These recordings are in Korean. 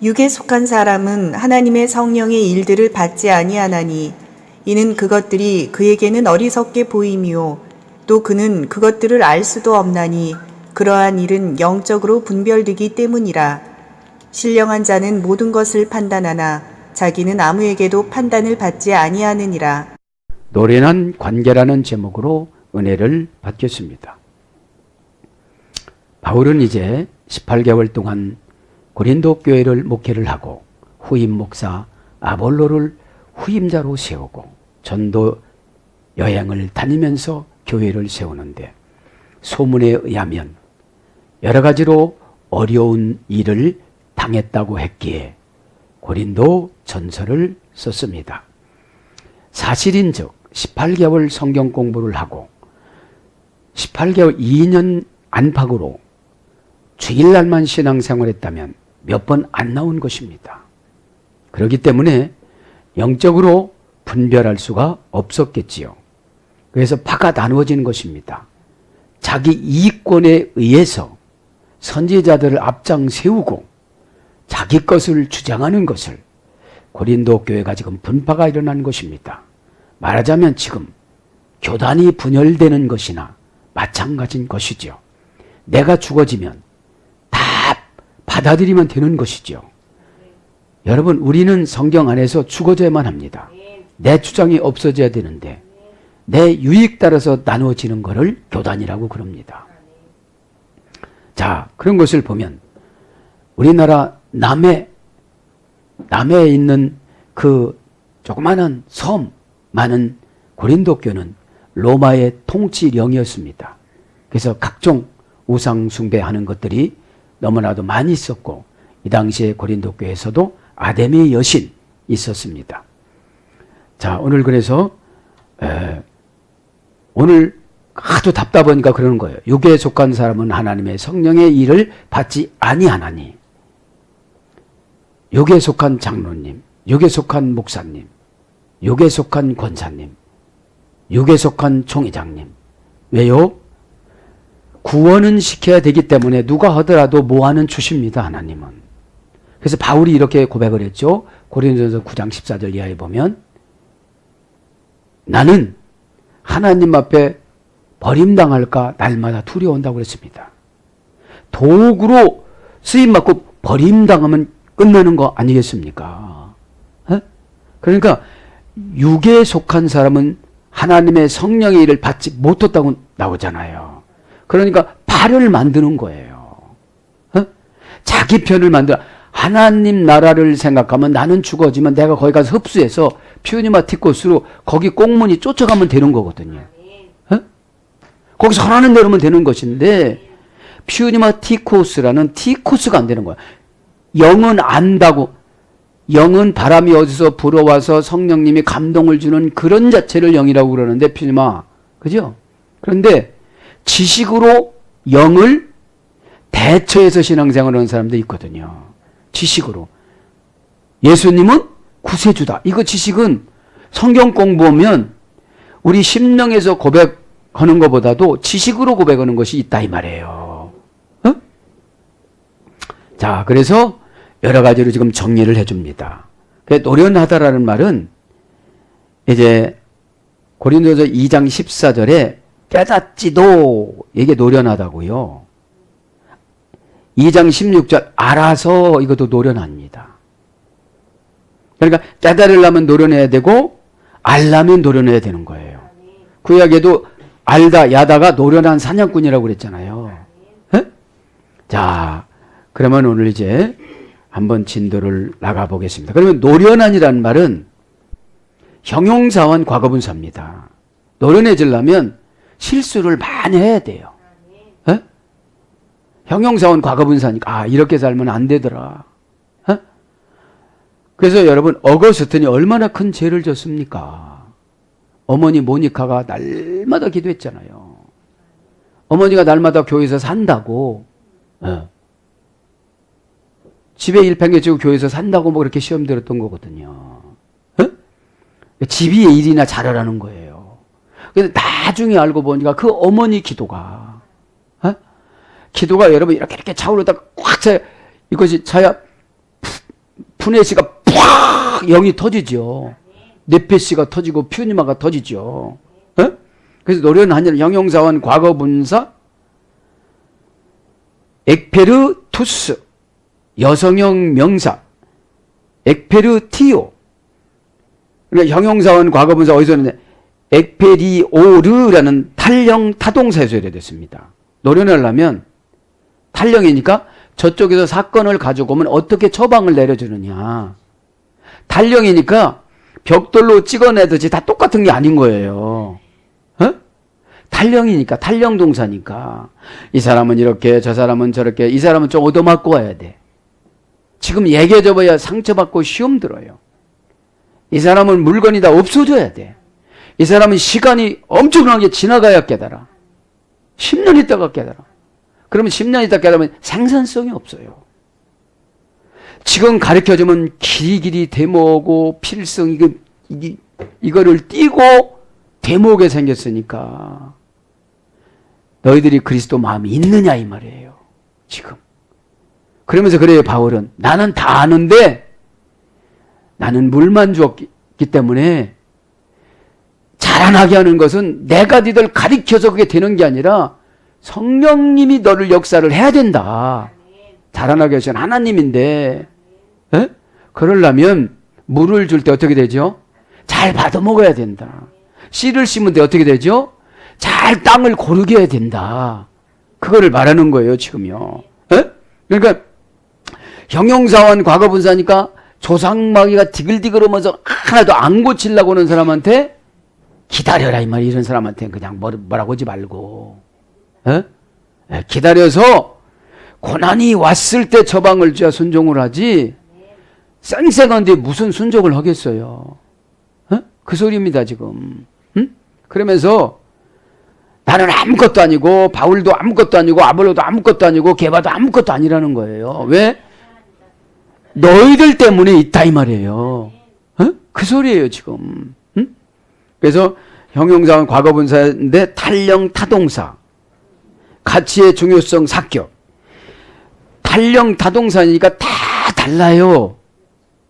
육에 속한 사람은 하나님의 성령의 일들을 받지 아니하나니 이는 그것들이 그에게는 어리석게 보임이요 또 그는 그것들을 알 수도 없나니 그러한 일은 영적으로 분별되기 때문이라. 신령한 자는 모든 것을 판단하나 자기는 아무에게도 판단을 받지 아니하느니라. 노련한 관계라는 제목으로 은혜를 받겠습니다. 바울은 이제 18개월 동안 고린도 교회를 목회를 하고 후임 목사 아볼로를 후임자로 세우고 전도 여행을 다니면서 교회를 세우는데 소문에 의하면 여러 가지로 어려운 일을 당했다고 했기에 고린도 전서를 썼습니다. 사실인즉 18개월 성경 공부를 하고 18개월 2년 안팎으로 주일날만 신앙생활했다면 몇 번 안 나온 것입니다. 그렇기 때문에 영적으로 분별할 수가 없었겠지요. 그래서 파가 나누어지는 것입니다. 자기 이익권에 의해서 선지자들을 앞장 세우고 자기 것을 주장하는 것을 고린도 교회가 지금 분파가 일어난 것입니다. 말하자면 지금 교단이 분열되는 것이나 마찬가지인 것이죠. 내가 죽어지면 다 받아들이면 되는 것이죠. 여러분, 우리는 성경 안에서 죽어져야만 합니다. 내 주장이 없어져야 되는데 내 유익 따라서 나누어지는 것을 교단이라고 그럽니다. 자, 그런 것을 보면 우리나라 남해에 있는 그 조그마한 섬 많은 고린도 교는 로마의 통치령이었습니다. 그래서 각종 우상 숭배하는 것들이 너무나도 많이 있었고 이 당시에 고린도 교에서도 아데미 여신 있었습니다. 자, 오늘 그래서 오늘 하도 답답하니까 그러는 거예요. 육에 속한 사람은 하나님의 성령의 일을 받지 아니하나니. 육에 속한 장로님, 육에 속한 목사님, 육에 속한 권사님, 육에 속한 총회장님. 왜요? 구원은 시켜야 되기 때문에 누가 하더라도 모아는 주십니다, 하나님은. 그래서 바울이 이렇게 고백을 했죠. 고린도전서 9장 14절 이하에 보면 나는 하나님 앞에 버림당할까 날마다 두려워한다고 그랬습니다. 도구로 쓰임받고 버림당하면 끝나는 거 아니겠습니까? 그러니까 육에 속한 사람은 하나님의 성령의 일을 받지 못했다고 나오잖아요. 그러니까 발을 만드는 거예요. 자기 편을 만들어. 하나님 나라를 생각하면 나는 죽어지면 내가 거기 가서 흡수해서 퓨니마티코스로 거기 꽁무니 쫓아가면 되는 거거든요. 거기서 하나는 내려오면 되는 것인데 퓨니마티코스라는 티코스가 안 되는 거야. 영은 안다고, 영은 바람이 어디서 불어와서 성령님이 감동을 주는 그런 자체를 영이라고 그러는데 퓨니마, 그죠? 그런데 지식으로 영을 대처해서 신앙생활을 하는 사람도 있거든요. 지식으로. 예수님은 구세주다. 이거 지식은 성경 공부하면 우리 심령에서 고백하는 것보다도 지식으로 고백하는 것이 있다 이 말이에요. 자, 그래서 여러 가지로 지금 정리를 해줍니다. 노련하다라는 말은 이제 고린도서 2장 14절에 깨닫지도 이게 노련하다고요. 2장 16절 알아서 이것도 노련합니다. 그러니까 깨달으려면 노련해야 되고 알려면 노련해야 되는 거예요. 구약에도 알다 야다가 노련한 사냥꾼이라고 그랬잖아요. 자, 그러면 오늘 이제 한번 진도를 나가보겠습니다. 그러면 노련한이라는 말은 형용사원 과거분사입니다. 노련해지려면 실수를 많이 해야 돼요. 형용사원 과거분사니까 이렇게 살면 안 되더라. 그래서 여러분 어거스틴이 얼마나 큰 죄를 졌습니까? 어머니 모니카가 날마다 기도했잖아요. 어머니가 날마다 교회에서 산다고 집에 일평해지고 교회에서 산다고 뭐 그렇게 시험 들었던 거거든요. 집이 일이나 잘하라는 거예요. 근데 나중에 알고 보니까 그 어머니 기도가 기도가 여러분 이렇게 차오르다 꽉 차요. 이것이 차야 푸네시가 팍 영이 터지죠. 네페시가 터지고 퓨니마가 터지죠. 에? 그래서 노련한 한일 형용사원 과거분사 엑페르투스 여성형 명사 엑페르티오. 그러니까 형용사원 과거분사 어디서 했는데 엑페리오르라는 탈령 타동사에서 이래됐습니다. 노련하려면 탈령이니까 저쪽에서 사건을 가지고 오면 어떻게 처방을 내려주느냐. 탈령이니까 벽돌로 찍어내듯이 다 똑같은 게 아닌 거예요. 어? 탈령이니까, 탈령동사니까. 이 사람은 이렇게, 저 사람은 저렇게, 이 사람은 좀 얻어맞고 와야 돼. 지금 얘기해줘봐야 상처받고 시험 들어요. 이 사람은 물건이 다 없어져야 돼. 이 사람은 시간이 엄청나게 지나가야 깨달아. 10년 있다가 깨달아. 그러면 10년 있다 깨달으면 생산성이 없어요. 지금 가르쳐주면 길이길이 대모하고 필성 이거를 띄고 대모하게 생겼으니까 너희들이 그리스도 마음이 있느냐 이 말이에요. 지금. 그러면서 그래요 바울은. 나는 다 아는데 나는 물만 주었기 때문에 자라나게 하는 것은 내가 니들 가르쳐서 그게 되는 게 아니라 성령님이 너를 역사를 해야 된다. 자라나게 하신 하나님인데 에? 그러려면 물을 줄 때 어떻게 되죠? 잘 받아 먹어야 된다. 씨를 심을 때 어떻게 되죠? 잘 땅을 고르게 해야 된다. 그거를 말하는 거예요 지금요. 에? 그러니까 형용사원 과거분사니까 조상마귀가 디글디글하면서 하나도 안 고치려고 하는 사람한테 기다려라 이 말이. 이런 사람한테 그냥 뭐라고 하지 말고 기다려서 고난이 왔을 때 처방을 줘야 순종을 하지 쌩쌩한데 무슨 순종을 하겠어요. 그 소리입니다 지금. 그러면서 나는 아무것도 아니고 바울도 아무것도 아니고 아볼로도 아무것도 아니고 게바도 아무것도 아니라는 거예요. 왜? 너희들 때문에 있다 이 말이에요. 그 소리예요 지금. 그래서 형용사는 과거분사인데 탈령 타동사 가치의 중요성 사격. 탈령 타동사니까 다 달라요.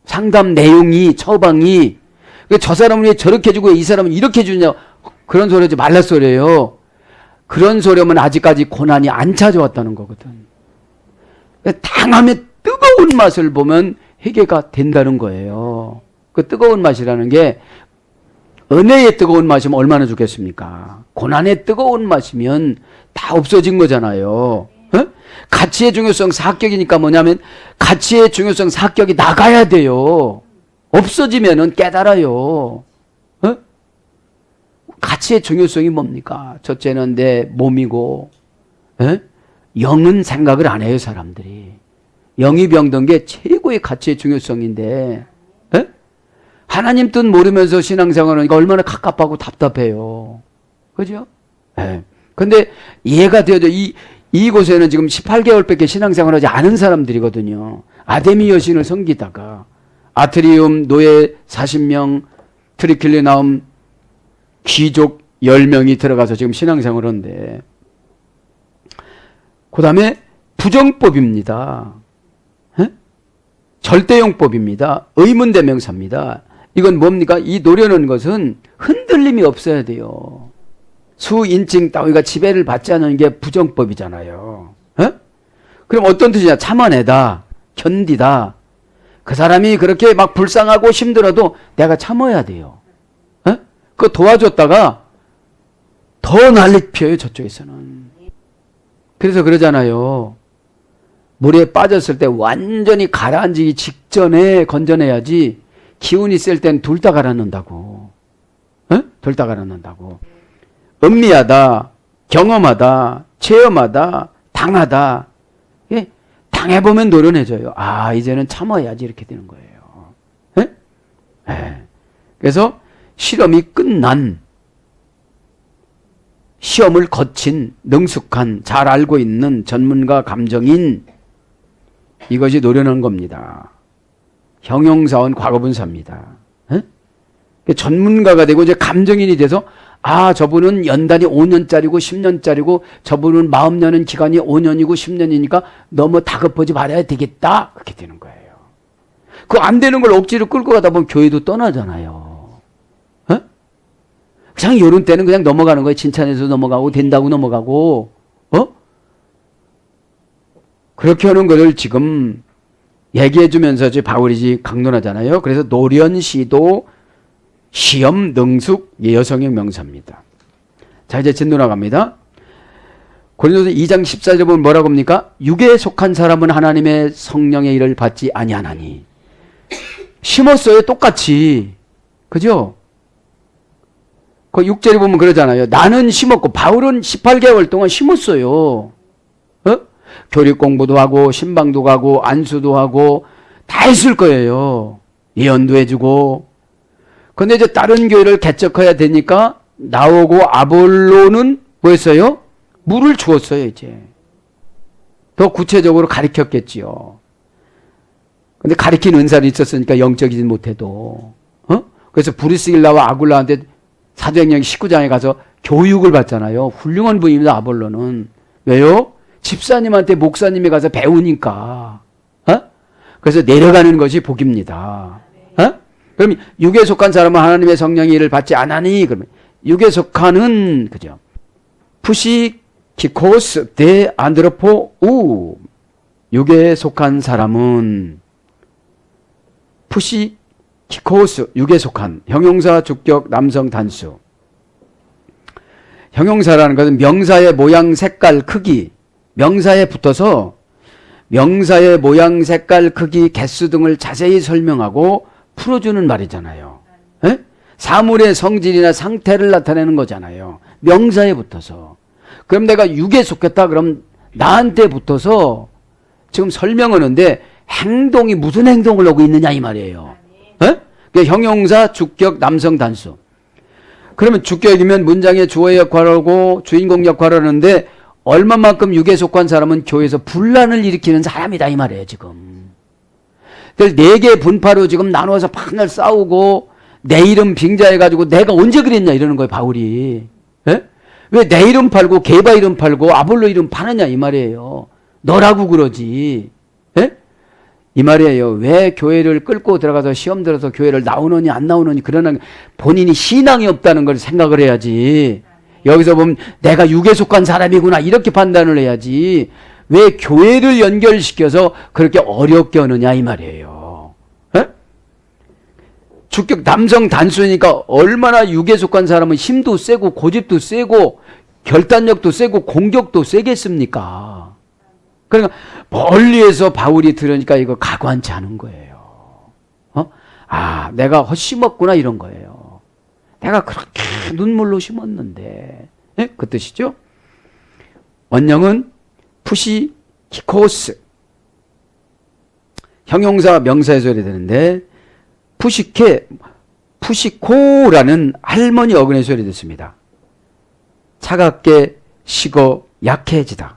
상담 내용이 처방이. 저 사람은 왜 저렇게 해주고 이 사람은 이렇게 해주냐 그런 소리 하지 말라 소리예요. 그런 소리면 아직까지 고난이 안 찾아왔다는 거거든. 당함의 뜨거운 맛을 보면 회개가 된다는 거예요. 그 뜨거운 맛이라는 게 은혜의 뜨거운 맛이면 얼마나 좋겠습니까? 고난의 뜨거운 맛이면 다 없어진 거잖아요. 가치의 중요성 사격이니까 뭐냐면 가치의 중요성 사격이 나가야 돼요. 없어지면은 깨달아요. 가치의 중요성이 뭡니까? 첫째는 내 몸이고 영은 생각을 안 해요 사람들이. 영이 병든 게 최고의 가치의 중요성인데 하나님 뜻 모르면서 신앙생활을 하니까 얼마나 갑갑하고 답답해요. 그죠? 근데 이해가 되어져. 이곳에는 지금 18개월밖에 신앙생활을 하지 않은 사람들이거든요. 아데미 여신을 섬기다가 아트리움 노예 40명, 트리킬리 나움 귀족 10명이 들어가서 지금 신앙생활을 하는데 그 다음에 부정법입니다. 절대용법입니다. 의문대명사입니다. 이건 뭡니까? 이 노려는 것은 흔들림이 없어야 돼요. 수인칭 따위가 지배를 받지 않는 게 부정법이잖아요. 그럼 어떤 뜻이냐? 참아내다, 견디다. 그 사람이 그렇게 막 불쌍하고 힘들어도 내가 참아야 돼요. 그거 도와줬다가 더 난리 피워요 저쪽에서는. 그래서 그러잖아요. 물에 빠졌을 때 완전히 가라앉기 직전에 건져내야지 기운이 셀 땐 둘 다 가라앉는다고. 둘 다 가라앉는다고. 음미하다, 경험하다, 체험하다, 당하다. 예? 당해보면 노련해져요. 아 이제는 참아야지 이렇게 되는 거예요. 그래서 실험이 끝난 시험을 거친 능숙한 잘 알고 있는 전문가 감정인 이것이 노련한 겁니다. 형용사원 과거분사입니다. 전문가가 되고 이제 감정인이 돼서 아 저분은 연단이 5년짜리고 10년짜리고 저분은 마음 여는 기간이 5년이고 10년이니까 너무 다급하지 말아야 되겠다 그렇게 되는 거예요. 그 안 되는 걸 억지로 끌고 가다 보면 교회도 떠나잖아요. 어? 그냥 이런 때는 그냥 넘어가는 거예요. 칭찬해서 넘어가고 된다고 넘어가고. 그렇게 하는 것을 지금 얘기해 주면서 바울이 강론하잖아요. 그래서 노련, 시도, 시험, 능숙, 여성의 명사입니다. 자, 이제 진도 나갑니다. 고린도서 2장 14절 보면 뭐라고 합니까? 육에 속한 사람은 하나님의 성령의 일을 받지 아니하나니. 심었어요, 똑같이. 그죠? 그 6절에 보면 그러잖아요. 나는 심었고, 바울은 18개월 동안 심었어요. 교리 공부도 하고, 신방도 가고, 안수도 하고, 다 했을 거예요. 예언도 해주고. 근데 이제 다른 교회를 개척해야 되니까, 나오고 아볼로는 뭐 했어요? 물을 주었어요, 이제. 더 구체적으로 가르쳤겠지요. 근데 가르치는 은사는 있었으니까 영적이진 못해도. 그래서 브리스길라와 아굴라한테 사도행전 19장에 가서 교육을 받잖아요. 훌륭한 분입니다, 아볼로는. 왜요? 집사님한테 목사님이 가서 배우니까. 그래서 내려가는 것이 복입니다. 그럼 육에 속한 사람은 하나님의 성령의 일을 받지 않으니, 그러면 육에 속한은, 그죠? 푸시키코스 데 안드로포 우. 육에 속한 사람은 푸시키코스, 육에 속한, 형용사, 주격, 남성, 단수. 형용사라는 것은 명사의 모양, 색깔, 크기, 명사에 붙어서 명사의 모양, 색깔, 크기, 개수 등을 자세히 설명하고 풀어주는 말이잖아요. 에? 사물의 성질이나 상태를 나타내는 거잖아요. 명사에 붙어서. 그럼 내가 육에 속했다 그럼 나한테 붙어서 지금 설명하는데 행동이 무슨 행동을 하고 있느냐 이 말이에요. 에? 그러니까 형용사, 주격, 남성, 단수. 그러면 주격이면 문장의 주어의 역할을 하고 주인공 역할을 하는데 얼마만큼 육에 속한 사람은 교회에서 분란을 일으키는 사람이다 이 말이에요 지금. 네 개의 분파로 지금 나눠서 판을 싸우고 내 이름 빙자해가지고 내가 언제 그랬냐 이러는 거예요 바울이. 예? 왜 내 이름 팔고 게바 이름 팔고 아볼로 이름 파느냐 이 말이에요. 너라고 그러지. 예? 이 말이에요. 왜 교회를 끌고 들어가서 시험 들어서 교회를 나오느니 안 나오느니 그러는 본인이 신앙이 없다는 걸 생각을 해야지. 여기서 보면 내가 육에 속한 사람이구나 이렇게 판단을 해야지. 왜 교회를 연결시켜서 그렇게 어렵게 하느냐 이 말이에요. 에? 주격 남성 단수니까 얼마나 육에 속한 사람은 힘도 세고 고집도 세고 결단력도 세고 공격도 세겠습니까? 그러니까 멀리에서 바울이 들으니까 이거 가관치 않은 거예요. 아, 내가 헛심었구나 이런 거예요. 내가 그렇게 눈물로 심었는데. 네? 그 뜻이죠. 원형은 푸시키코스. 형용사 명사에서 해야 되는데 푸시코라는 할머니 어근에서 해야 됐습니다. 차갑게 식어 약해지다.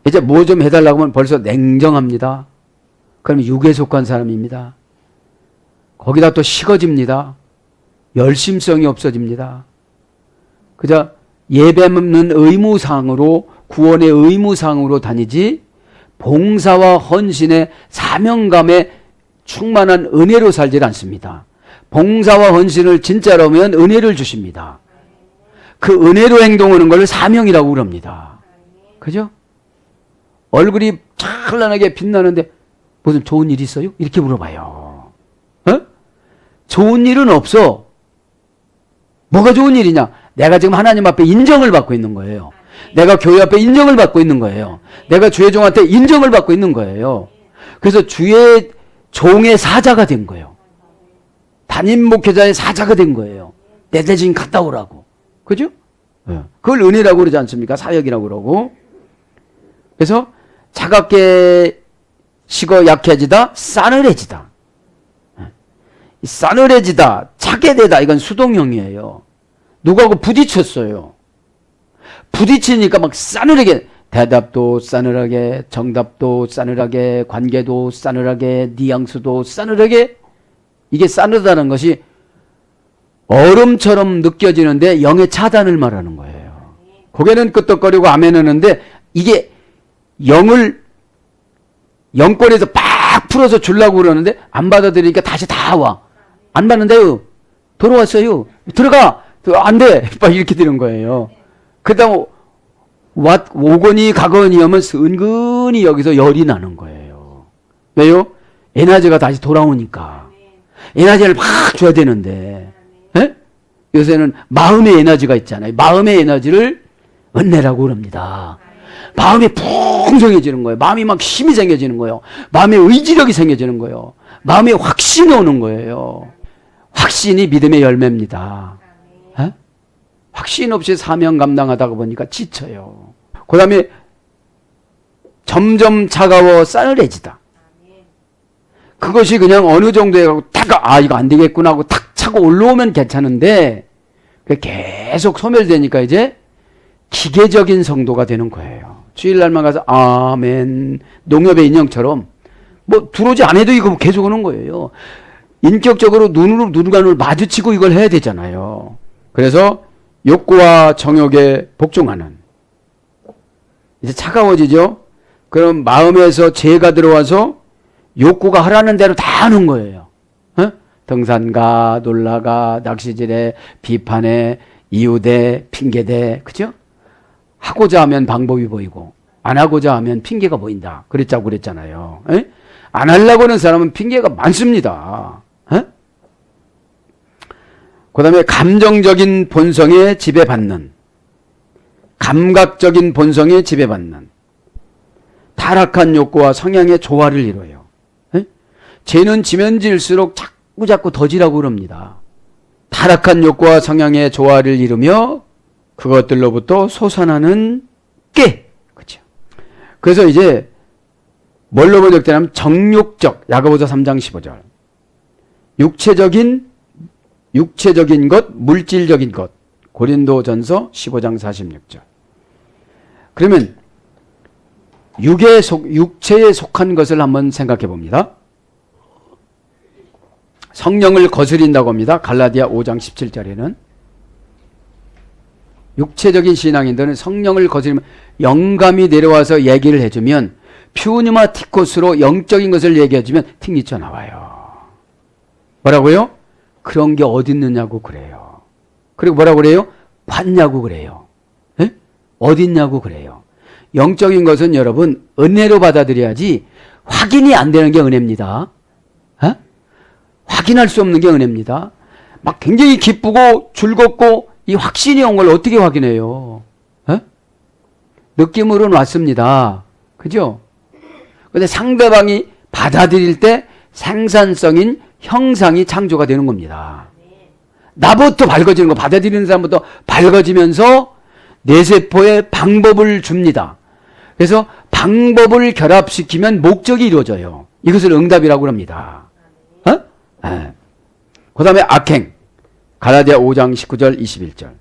이제 뭐 좀 해달라고 하면 벌써 냉정합니다. 그러면 육에 속한 사람입니다. 거기다 또 식어집니다. 열심성이 없어집니다. 그저 예배 없는 의무상으로 구원의 의무상으로 다니지 봉사와 헌신의 사명감에 충만한 은혜로 살질 않습니다. 봉사와 헌신을 진짜로 하면 은혜를 주십니다. 그 은혜로 행동하는 걸 사명이라고 그럽니다. 그죠? 얼굴이 찬란하게 빛나는데 무슨 좋은 일 있어요? 이렇게 물어봐요. 좋은 일은 없어. 뭐가 좋은 일이냐? 내가 지금 하나님 앞에 인정을 받고 있는 거예요. 내가 교회 앞에 인정을 받고 있는 거예요. 내가 주의 종한테 인정을 받고 있는 거예요. 그래서 주의 종의 사자가 된 거예요. 담임 목회자의 사자가 된 거예요. 내 대신 갔다 오라고. 그죠? 그걸 은혜라고 그러지 않습니까? 사역이라고 그러고. 그래서 차갑게 식어 약해지다, 싸늘해지다. 싸늘해지다, 차게 되다, 이건 수동형이에요. 누구하고 부딪혔어요. 부딪히니까 막 싸늘하게, 대답도 싸늘하게, 정답도 싸늘하게, 관계도 싸늘하게, 뉘앙스도 싸늘하게. 이게 싸늘하다는 것이 얼음처럼 느껴지는데 영의 차단을 말하는 거예요. 고개는 끄덕거리고 아멘 하는데 이게 영을 영권에서 팍 막 풀어서 주려고 그러는데 안 받아들이니까 다시 다 와. 안 받는데요. 돌아왔어요. 들어가. 안 돼. 막 이렇게 되는 거예요. 그다음 오거니 가거니 하면 은근히 여기서 열이 나는 거예요. 왜요? 에너지가 다시 돌아오니까. 에너지를 막 줘야 되는데. 예? 요새는 마음의 에너지가 있잖아요. 마음의 에너지를 은혜라고 그럽니다. 마음이 풍성해지는 거예요. 마음이 막 힘이 생겨지는 거예요. 마음의 의지력이 생겨지는 거예요. 마음에 확신이 오는 거예요. 확신이 믿음의 열매입니다. 에? 확신 없이 사명 감당하다 보니까 지쳐요. 그 다음에 점점 차가워 싸늘해지다. 그것이 그냥 어느 정도에 가고 탁, 이거 안 되겠구나 하고 탁 차고 올라오면 괜찮은데 계속 소멸되니까 이제 기계적인 성도가 되는 거예요. 주일날만 가서 아멘 농협의 인형처럼 뭐 들어오지 않아도 이거 계속 오는 거예요. 인격적으로 눈을 마주치고 이걸 해야 되잖아요. 그래서 욕구와 정욕에 복종하는, 이제 차가워지죠. 그럼 마음에서 죄가 들어와서 욕구가 하라는 대로 다 하는 거예요. 어? 등산가, 놀라가, 낚시질에, 비판에, 이유대, 핑계대, 그죠? 하고자 하면 방법이 보이고 안 하고자 하면 핑계가 보인다. 그랬자고 그랬잖아요. 에? 안 하려고 하는 사람은 핑계가 많습니다. 그 다음에 감정적인 본성에 지배받는, 감각적인 본성에 지배받는 타락한 욕구와 성향의 조화를 이루어요. 에? 죄는 지면 질수록 자꾸 더 지라고 그럽니다. 타락한 욕구와 성향의 조화를 이루며 그것들로부터 솟아나는 깨. 그렇죠. 그래서 이제 뭘로 번역되냐면 정욕적, 야고보서 3장 15절. 육체적인 것, 물질적인 것. 고린도전서 15장 46절. 그러면 육체에 속한 것을 한번 생각해 봅니다. 성령을 거스린다고 합니다. 갈라디아 5장 17절에는. 육체적인 신앙인들은 성령을 거스리면 영감이 내려와서 얘기를 해주면 퓨뉴마티코스로 영적인 것을 얘기해주면 틱니처 나와요. 뭐라고요? 그런 게 어디 있느냐고 그래요. 그리고 뭐라고 그래요? 봤냐고 그래요. 에? 어디 있냐고 그래요. 영적인 것은 여러분 은혜로 받아들여야지 확인이 안 되는 게 은혜입니다. 에? 확인할 수 없는 게 은혜입니다. 막 굉장히 기쁘고 즐겁고 이 확신이 온 걸 어떻게 확인해요? 에? 느낌으로는 왔습니다. 그죠? 근데 상대방이 받아들일 때 생산성인 형상이 창조가 되는 겁니다. 나부터 밝아지는 거, 받아들이는 사람부터 밝아지면서 뇌세포에 방법을 줍니다. 그래서 방법을 결합시키면 목적이 이루어져요. 이것을 응답이라고 합니다. 그 다음에 악행. 갈라디아 5장 19절 21절.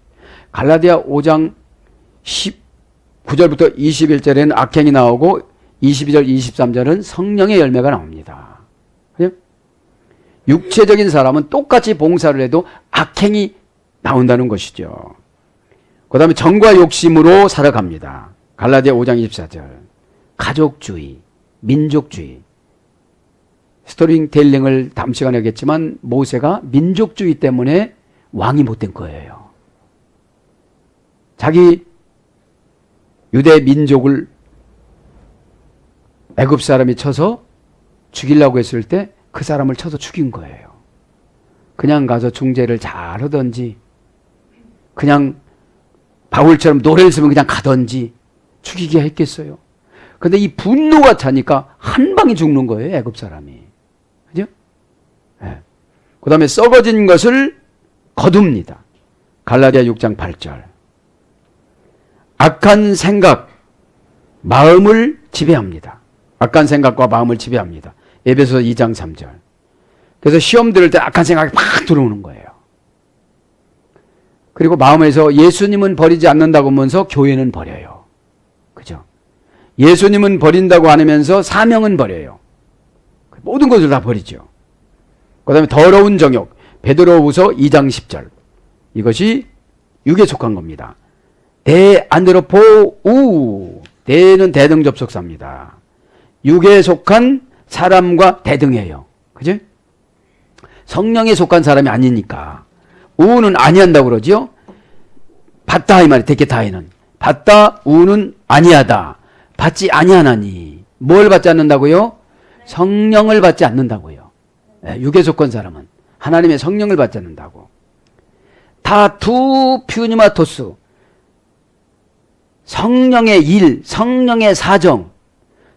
갈라디아 5장 19절부터 21절에는 악행이 나오고 22절 23절은 성령의 열매가 나옵니다. 그죠? 육체적인 사람은 똑같이 봉사를 해도 악행이 나온다는 것이죠. 그 다음에 정과 욕심으로 살아갑니다. 갈라디아 5장 24절. 가족주의, 민족주의. 스토리텔링을 다음 시간에 하겠지만 모세가 민족주의 때문에 왕이 못된 거예요. 자기 유대 민족을 애굽 사람이 쳐서 죽이려고 했을 때 그 사람을 쳐서 죽인 거예요. 그냥 가서 중재를 잘 하던지 그냥 바울처럼 노래를 쓰면 그냥 가던지 죽이게 했겠어요. 근데 이 분노가 차니까 한 방에 죽는 거예요. 애굽 사람이. 그죠? 네. 그 다음에 썩어진 것을 거둡니다. 갈라디아 6장 8절. 악한 생각, 마음을 지배합니다. 악한 생각과 마음을 지배합니다. 에베소서 2장 3절. 그래서 시험 들을 때 악한 생각이 팍 들어오는 거예요. 그리고 마음에서 예수님은 버리지 않는다고 하면서 교회는 버려요. 그죠? 예수님은 버린다고 하면서 사명은 버려요. 모든 것을 다 버리죠. 그 다음에 더러운 정욕. 베드로후서 2장 10절. 이것이 육에 속한 겁니다. 대안드로포우. 대는 대등접속사입니다. 육에 속한 사람과 대등해요. 그죠? 성령에 속한 사람이 아니니까. 우는 아니한다고 그러죠? 받다 이 말이 데케타이는. 받다 우는 아니하다. 받지 아니하나니. 뭘 받지 않는다고요? 성령을 받지 않는다고요. 육에 속한 사람은 하나님의 성령을 받지 않는다고. 다투 퓨니마토스. 성령의 일, 성령의 사정,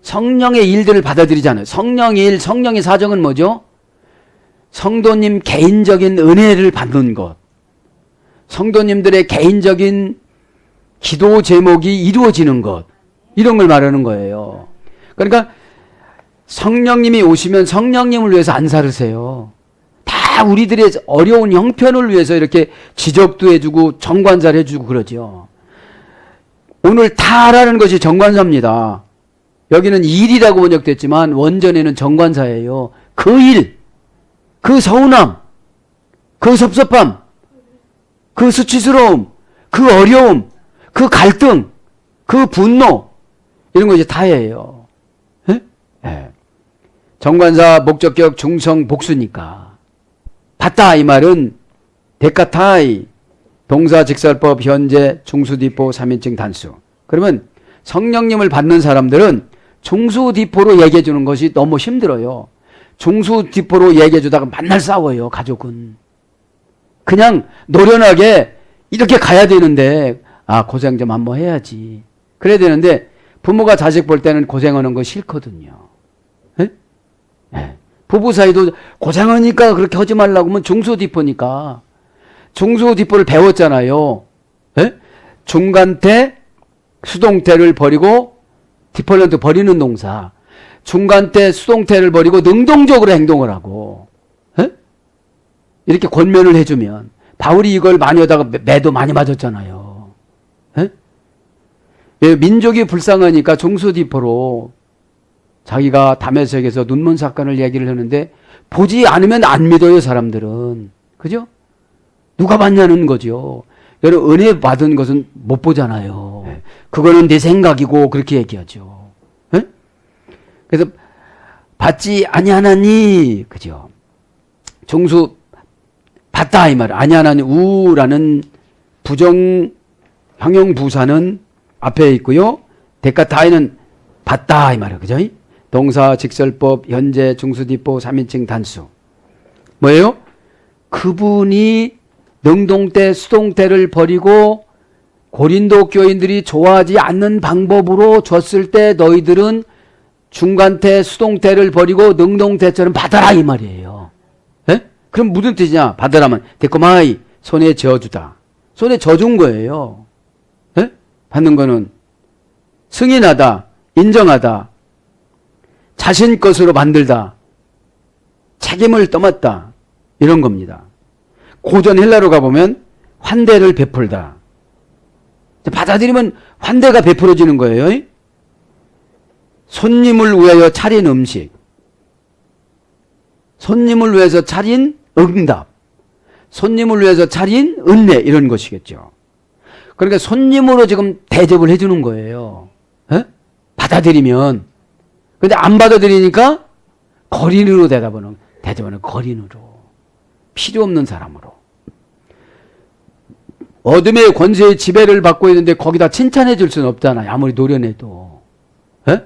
성령의 일들을 받아들이잖아요. 성령의 일, 성령의 사정은 뭐죠? 성도님 개인적인 은혜를 받는 것. 성도님들의 개인적인 기도 제목이 이루어지는 것. 이런 걸 말하는 거예요. 그러니까 성령님이 오시면 성령님을 위해서 안 살으세요. 다 우리들의 어려운 형편을 위해서 이렇게 지적도 해주고 정관사를 해주고 그러죠. 오늘 다라는 것이 정관사입니다. 여기는 일이라고 번역됐지만 원전에는 정관사예요. 그 일, 그 서운함, 그 섭섭함, 그 수치스러움, 그 어려움, 그 갈등, 그 분노 이런 거 이제 다예요. 네. 정관사 목적격 중성 복수니까. 받다 이 말은 데카타이 동사 직설법 현재 중수디포 3인칭 단수. 그러면 성령님을 받는 사람들은 중수디포로 얘기해 주는 것이 너무 힘들어요. 중수디포로 얘기해 주다가 맨날 싸워요. 가족은. 그냥 노련하게 이렇게 가야 되는데 고생 좀 한번 해야지. 그래야 되는데 부모가 자식 볼 때는 고생하는 거 싫거든요. 네? 네. 부부 사이도 고생하니까 그렇게 하지 말라고 하면 중수디포니까. 중수디포를 배웠잖아요. 네? 중간태, 수동태를 버리고 디폴런트 버리는 동사. 중간태, 수동태를 버리고 능동적으로 행동을 하고. 네? 이렇게 권면을 해주면 바울이 이걸 많이 하다가 매도 많이 맞았잖아요. 네? 민족이 불쌍하니까 중수디포로 자기가 다메섹에서 눈먼 사건을 얘기를 하는데 보지 않으면 안 믿어요, 사람들은. 그죠? 누가 봤냐는 거죠. 여러분, 은혜 받은 것은 못 보잖아요. 그거는 내 생각이고 그렇게 얘기하죠. 네? 그래서 받지 아니하나니, 그죠? 중수 받다 이 말. 아니하나니 우라는 부정 형용 부사는 앞에 있고요. 데카타이는 받다 이 말이에요. 그죠? 동사 직설법 현재 중수디포 3인칭 단수. 뭐예요? 그분이 능동태 수동태를 버리고 고린도 교인들이 좋아하지 않는 방법으로 줬을 때 너희들은 중간태 수동태를 버리고 능동태처럼 받아라 이 말이에요. 에? 그럼 무슨 뜻이냐? 받으라면 데코마이 손에 쥐어주다. 손에 쥐어준 거예요. 에? 받는 거는 승인하다, 인정하다, 자신 것으로 만들다, 책임을 떠맡다 이런 겁니다. 고전 헬라로 가보면 환대를 베풀다. 받아들이면 환대가 베풀어지는 거예요. 손님을 위하여 차린 음식, 손님을 위해서 차린 응답, 손님을 위해서 차린 은혜 이런 것이겠죠. 그러니까 손님으로 지금 대접을 해주는 거예요. 에? 받아들이면. 근데 안 받아들이니까 거린으로 대접하는 거린으로. 필요 없는 사람으로. 어둠의 권세의 지배를 받고 있는데 거기다 칭찬해 줄 수는 없잖아요. 아무리 노련해도. 에?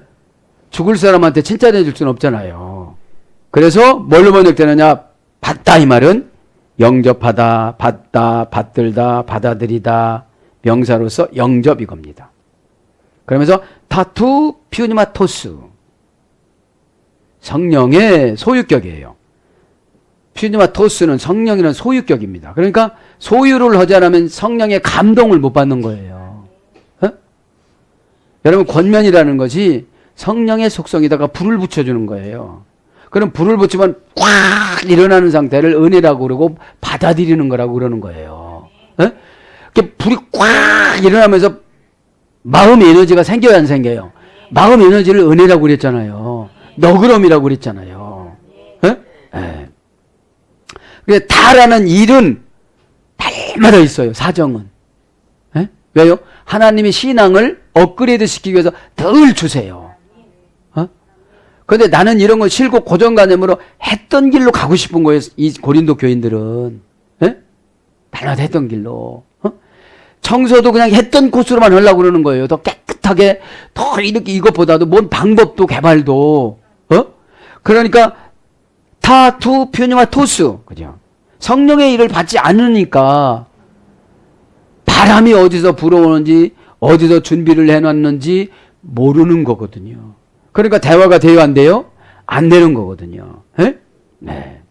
죽을 사람한테 칭찬해 줄 수는 없잖아요. 그래서 뭘로 번역되느냐? 받다 이 말은 영접하다, 받다, 받들다, 받아들이다 명사로서 영접 이겁니다. 그러면서 타투 퓨니마토스 성령의 소유격이에요. 퓨니마토스는 성령이라는 소유격입니다. 그러니까 소유를 하지 않으면 성령의 감동을 못 받는 거예요. 어? 여러분 권면이라는 것이 성령의 속성에다가 불을 붙여주는 거예요. 그럼 불을 붙이면 꽉 일어나는 상태를 은혜라고 그러고 받아들이는 거라고 그러는 거예요. 어? 불이 꽉 일어나면서 마음 에너지가 생겨야 안 생겨요? 마음 에너지를 은혜라고 그랬잖아요. 너그럼이라고 그랬잖아요. 네. 그래서 다라는 일은 날마다 있어요. 사정은. 네? 왜요? 하나님이 신앙을 업그레이드 시키기 위해서 덜 주세요. 근데 나는 이런 거 싫고 고정관념으로 했던 길로 가고 싶은 거예요. 이 고린도 교인들은. 예? 달라도 했던 길로. 청소도 그냥 했던 코스로만 하려고 그러는 거예요. 더 깨끗하게, 더 이렇게 이것보다도 뭔 방법도 개발도. 그러니까 타투 퓨니와 토스. 그죠? 성령의 일을 받지 않으니까 바람이 어디서 불어오는지 어디서 준비를 해놨는지 모르는 거거든요. 그러니까 대화가 돼요, 안 돼요? 안 되는 거거든요. 에? 네.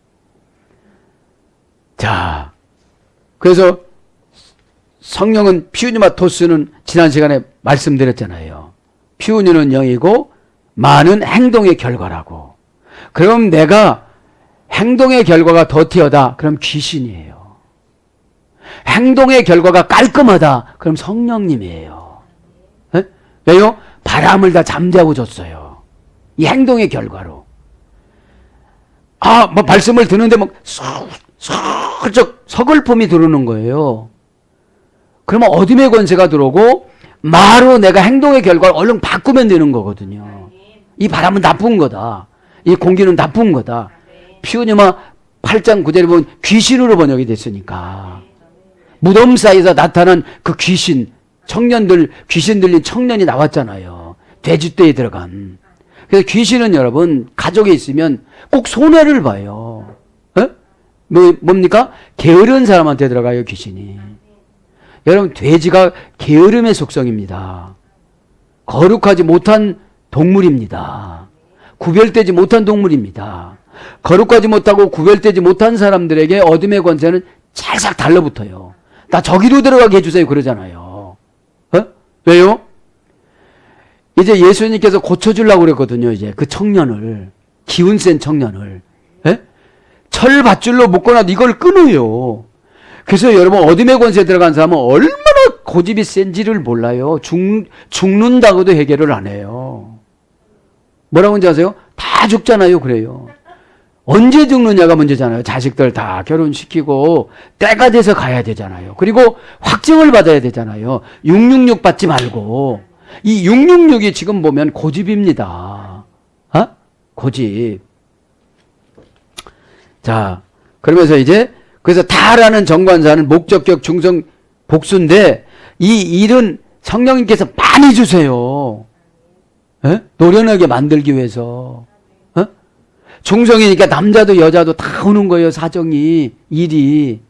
자, 그래서 성령은 피우니와 토스는 지난 시간에 말씀드렸잖아요. 피우니는 영이고 마는 행동의 결과라고. 그럼 내가 행동의 결과가 더티하다. 그럼 귀신이에요. 행동의 결과가 깔끔하다. 그럼 성령님이에요. 에? 왜요? 바람을 다 잠재워 줬어요. 이 행동의 결과로. 뭐 말씀을 듣는데 막 슬쩍 서글픔이 들어오는 거예요. 그러면 어둠의 권세가 들어오고 마로 내가 행동의 결과를 얼른 바꾸면 되는 거거든요. 이 바람은 나쁜 거다. 이 공기는 나쁜 거다. 피우니마 8장 9절에 보면 귀신으로 번역이 됐으니까. 무덤 사이에서 나타난 그 귀신, 청년들, 귀신 들린 청년이 나왔잖아요. 돼지떼에 들어간. 그래서 귀신은 여러분, 가족에 있으면 꼭 손해를 봐요. 뭡니까? 게으른 사람한테 들어가요, 귀신이. 여러분, 돼지가 게으름의 속성입니다. 거룩하지 못한 동물입니다. 구별되지 못한 동물입니다. 거룩하지 못하고 구별되지 못한 사람들에게 어둠의 권세는 찰싹 달라붙어요. 나 저기로 들어가게 해주세요 그러잖아요. 왜요? 이제 예수님께서 고쳐주려고 그랬거든요. 이제 그 청년을, 기운 센 청년을. 철 밧줄로 묶어놔도 이걸 끊어요. 그래서 여러분 어둠의 권세에 들어간 사람은 얼마나 고집이 센지를 몰라요. 죽는다고도 해결을 안 해요. 뭐라고 하는지 아세요? 다 죽잖아요. 그래요. 언제 죽느냐가 문제잖아요. 자식들 다 결혼시키고 때가 돼서 가야 되잖아요. 그리고 확증을 받아야 되잖아요. 666 받지 말고. 이 666이 지금 보면 고집입니다. 고집. 자, 그러면서 이제 그래서 다라는 정관사는 목적격 중성 복수인데 이 일은 성령님께서 많이 주세요. 노련하게 만들기 위해서. 중성이니까 남자도 여자도 다 오는 거예요. 사정이, 일이.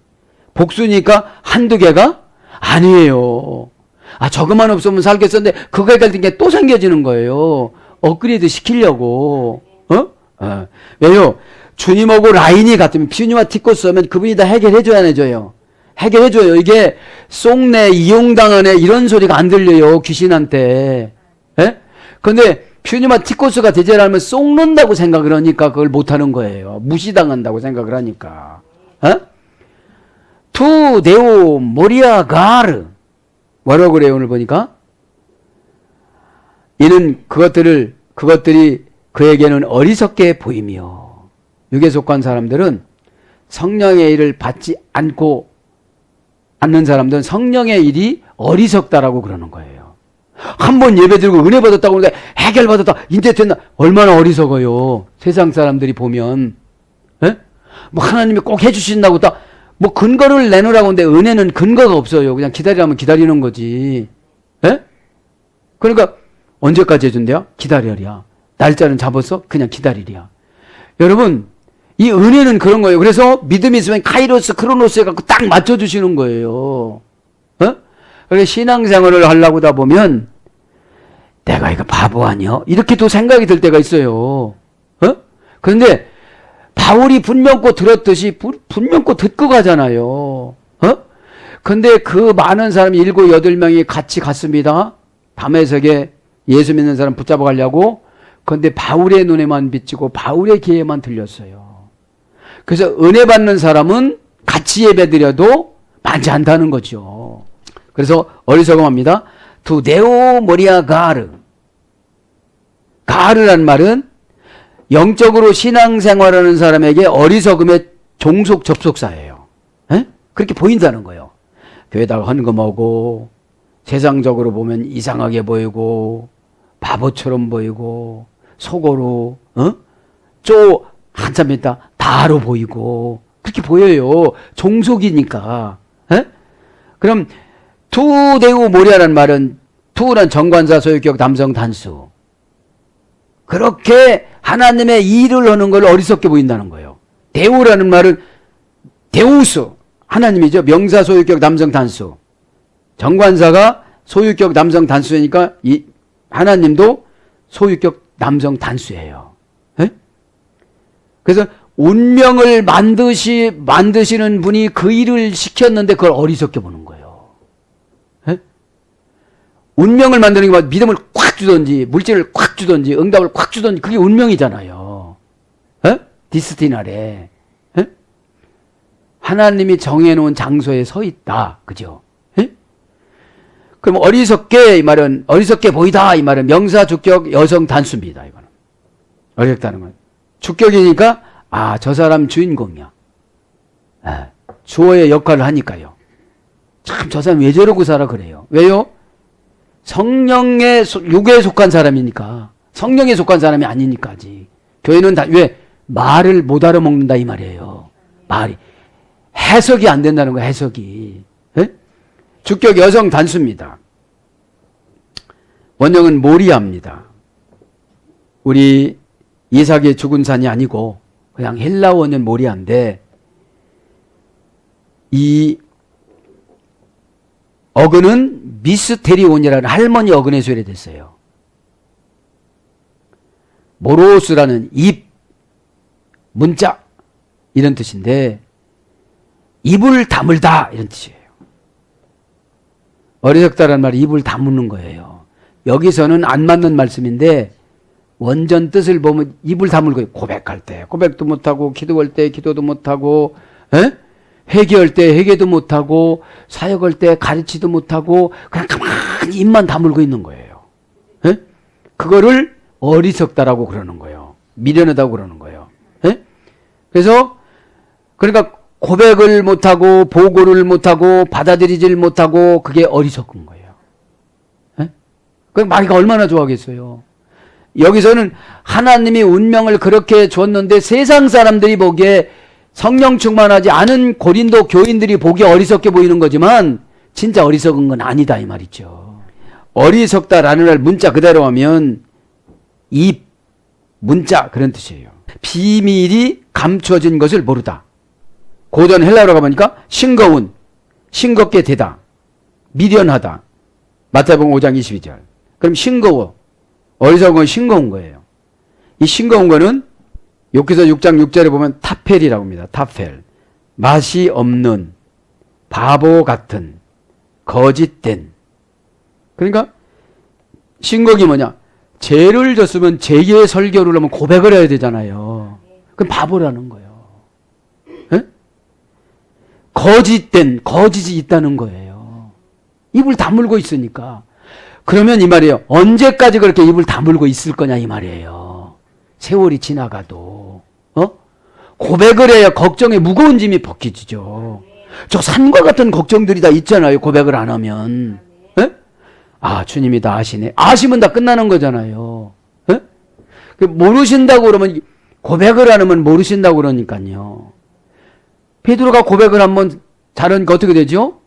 복수니까 한두 개가 아니에요. 저것만 없으면 살겠었는데 그거 해결된 게 또 생겨지는 거예요. 업그레이드 시키려고. 왜요? 주님하고 라인이 같으면 피우니와 티코스 하면 그분이 다 해결해줘야 해줘요. 해결해줘요. 이게 쏙내 이용당하네 이런 소리가 안 들려요. 귀신한테. 근데 피우니와 티코스가 대제하면 쏙는다고 생각을 하니까 그걸 못하는 거예요. 무시당한다고 생각을 하니까. 투 데오 모리아 가르. 뭐라고 그래요 오늘 보니까? 이는 그것들이 그에게는 어리석게 보이며. 육에 속한 사람들은 성령의 일을 받지 않는 사람들은 성령의 일이 어리석다라고 그러는 거예요. 한번 예배 드리고 은혜 받았다고 하는데 해결 받았다. 이제 됐나? 얼마나 어리석어요. 세상 사람들이 보면. 뭐 하나님이 꼭 해주신다고 딱 뭐 근거를 내놓으라고 하는데 은혜는 근거가 없어요. 그냥 기다리라면 기다리는 거지. 그러니까 언제까지 해준대요? 기다려야. 날짜는 잡았어? 그냥 기다리랴. 여러분, 이 은혜는 그런 거예요. 그래서 믿음이 있으면 카이로스, 크로노스 해갖고 딱 맞춰주시는 거예요. 그래서 신앙생활을 하려고 하다 보면 내가 이거 바보 아니야? 이렇게 또 생각이 들 때가 있어요. 그런데 바울이 분명코 들었듯이 분명코 듣고 가잖아요. 근데 그 많은 사람이 7, 8명이 같이 갔습니다. 담에색에 예수 믿는 사람 붙잡아 가려고. 그런데 바울의 눈에만 비치고 바울의 귀에만 들렸어요. 그래서 은혜 받는 사람은 같이 예배드려도 많지 않다는 거죠. 그래서 어리석음합니다. 두 네오 모리아 가르. 가르란 말은 영적으로 신앙생활하는 사람에게 어리석음의 종속 접속사예요. 그렇게 보인다는 거예요. 교회다가 헌금하고 세상적으로 보면 이상하게 보이고 바보처럼 보이고 속어로 한참 있다 다로 보이고 그렇게 보여요. 종속이니까. 에? 그럼 투대우 모리아라는 말은 투는 정관사 소유격 남성 단수. 그렇게 하나님의 일을 하는 걸 어리석게 보인다는 거예요. 대우라는 말은 데우스 하나님이죠. 명사 소유격 남성 단수. 정관사가 소유격 남성 단수니까 이 하나님도 소유격 남성 단수예요. 에? 그래서 운명을 만드시는 분이 그 일을 시켰는데 그걸 어리석게 보는 거예요. 에? 운명을 만드는 게 믿음을 꽉 주든지 물질을 꽉 주든지 응답을 꽉 주든지 그게 운명이잖아요. 에? 디스티나래. 에? 하나님이 정해놓은 장소에 서 있다. 그죠? 에? 그럼 어리석게 이 말은 어리석게 보이다 이 말은 명사 주격 여성 단수입니다. 이거는 어리석다는 건 주격이니까 저 사람 주인공이야. 주어의 역할을 하니까요. 참 저 사람 왜 저러고 살아 그래요. 왜요? 성령의 육에 속한 사람이니까. 성령에 속한 사람이 아니니까 아직. 교회는 왜 말을 못 알아먹는다 이 말이에요. 말이 해석이 안 된다는 거예요. 해석이. 에? 주격 여성 단수입니다. 원형은 모리아입니다. 우리 이삭의 죽은 산이 아니고 그냥 헬라 원형 모리아인데 이 어근은 미스테리온이라는 할머니 어근에 소개됐어요. 모로스라는 입, 문자 이런 뜻인데 입을 다물다 이런 뜻이에요. 어리석다라는 말이 입을 다무는 거예요. 여기서는 안 맞는 말씀인데 원전 뜻을 보면 입을 다물고 고백할 때 고백도 못하고 기도할 때 기도도 못하고 회개할 때 회개도 못하고 사역할 때 가르치도 못하고 그냥 가만히 입만 다물고 있는 거예요. 에? 그거를 어리석다라고 그러는 거예요. 미련하다고 그러는 거예요. 에? 그래서 그러니까 고백을 못하고 보고를 못하고 받아들이질 못하고 그게 어리석은 거예요. 에? 그 마귀가 얼마나 좋아하겠어요. 여기서는 하나님이 운명을 그렇게 줬는데 세상 사람들이 보기에 성령 충만하지 않은 고린도 교인들이 보기에 어리석게 보이는 거지만 진짜 어리석은 건 아니다 이 말이죠. 어리석다라는 말 문자 그대로 하면 입, 문자 그런 뜻이에요. 비밀이 감춰진 것을 모르다. 고전 헬라어로 가보니까 싱거운, 싱겁게 되다, 미련하다. 마태복음 5장 22절. 그럼 싱거워. 어리석은 건 싱거운 거예요. 이 싱거운 거는 욥기서 6장 6절에 보면 타펠이라고 합니다. 타펠. 맛이 없는, 바보 같은, 거짓된. 그러니까 싱거기 뭐냐? 죄를 졌으면 죄의 설교를 하면 고백을 해야 되잖아요. 그럼 바보라는 거예요. 에? 거짓된, 거짓이 있다는 거예요. 입을 다물고 있으니까. 그러면 이 말이에요. 언제까지 그렇게 입을 다물고 있을 거냐 이 말이에요. 세월이 지나가도. 고백을 해야 걱정의 무거운 짐이 벗겨지죠. 저 산과 같은 걱정들이 다 있잖아요. 고백을 안 하면. 에? 주님이 다 아시네. 아시면 다 끝나는 거잖아요. 에? 모르신다고 그러면 고백을 안 하면 모르신다고 그러니까요. 베드로가 고백을 한번 잘하니까 어떻게 되죠?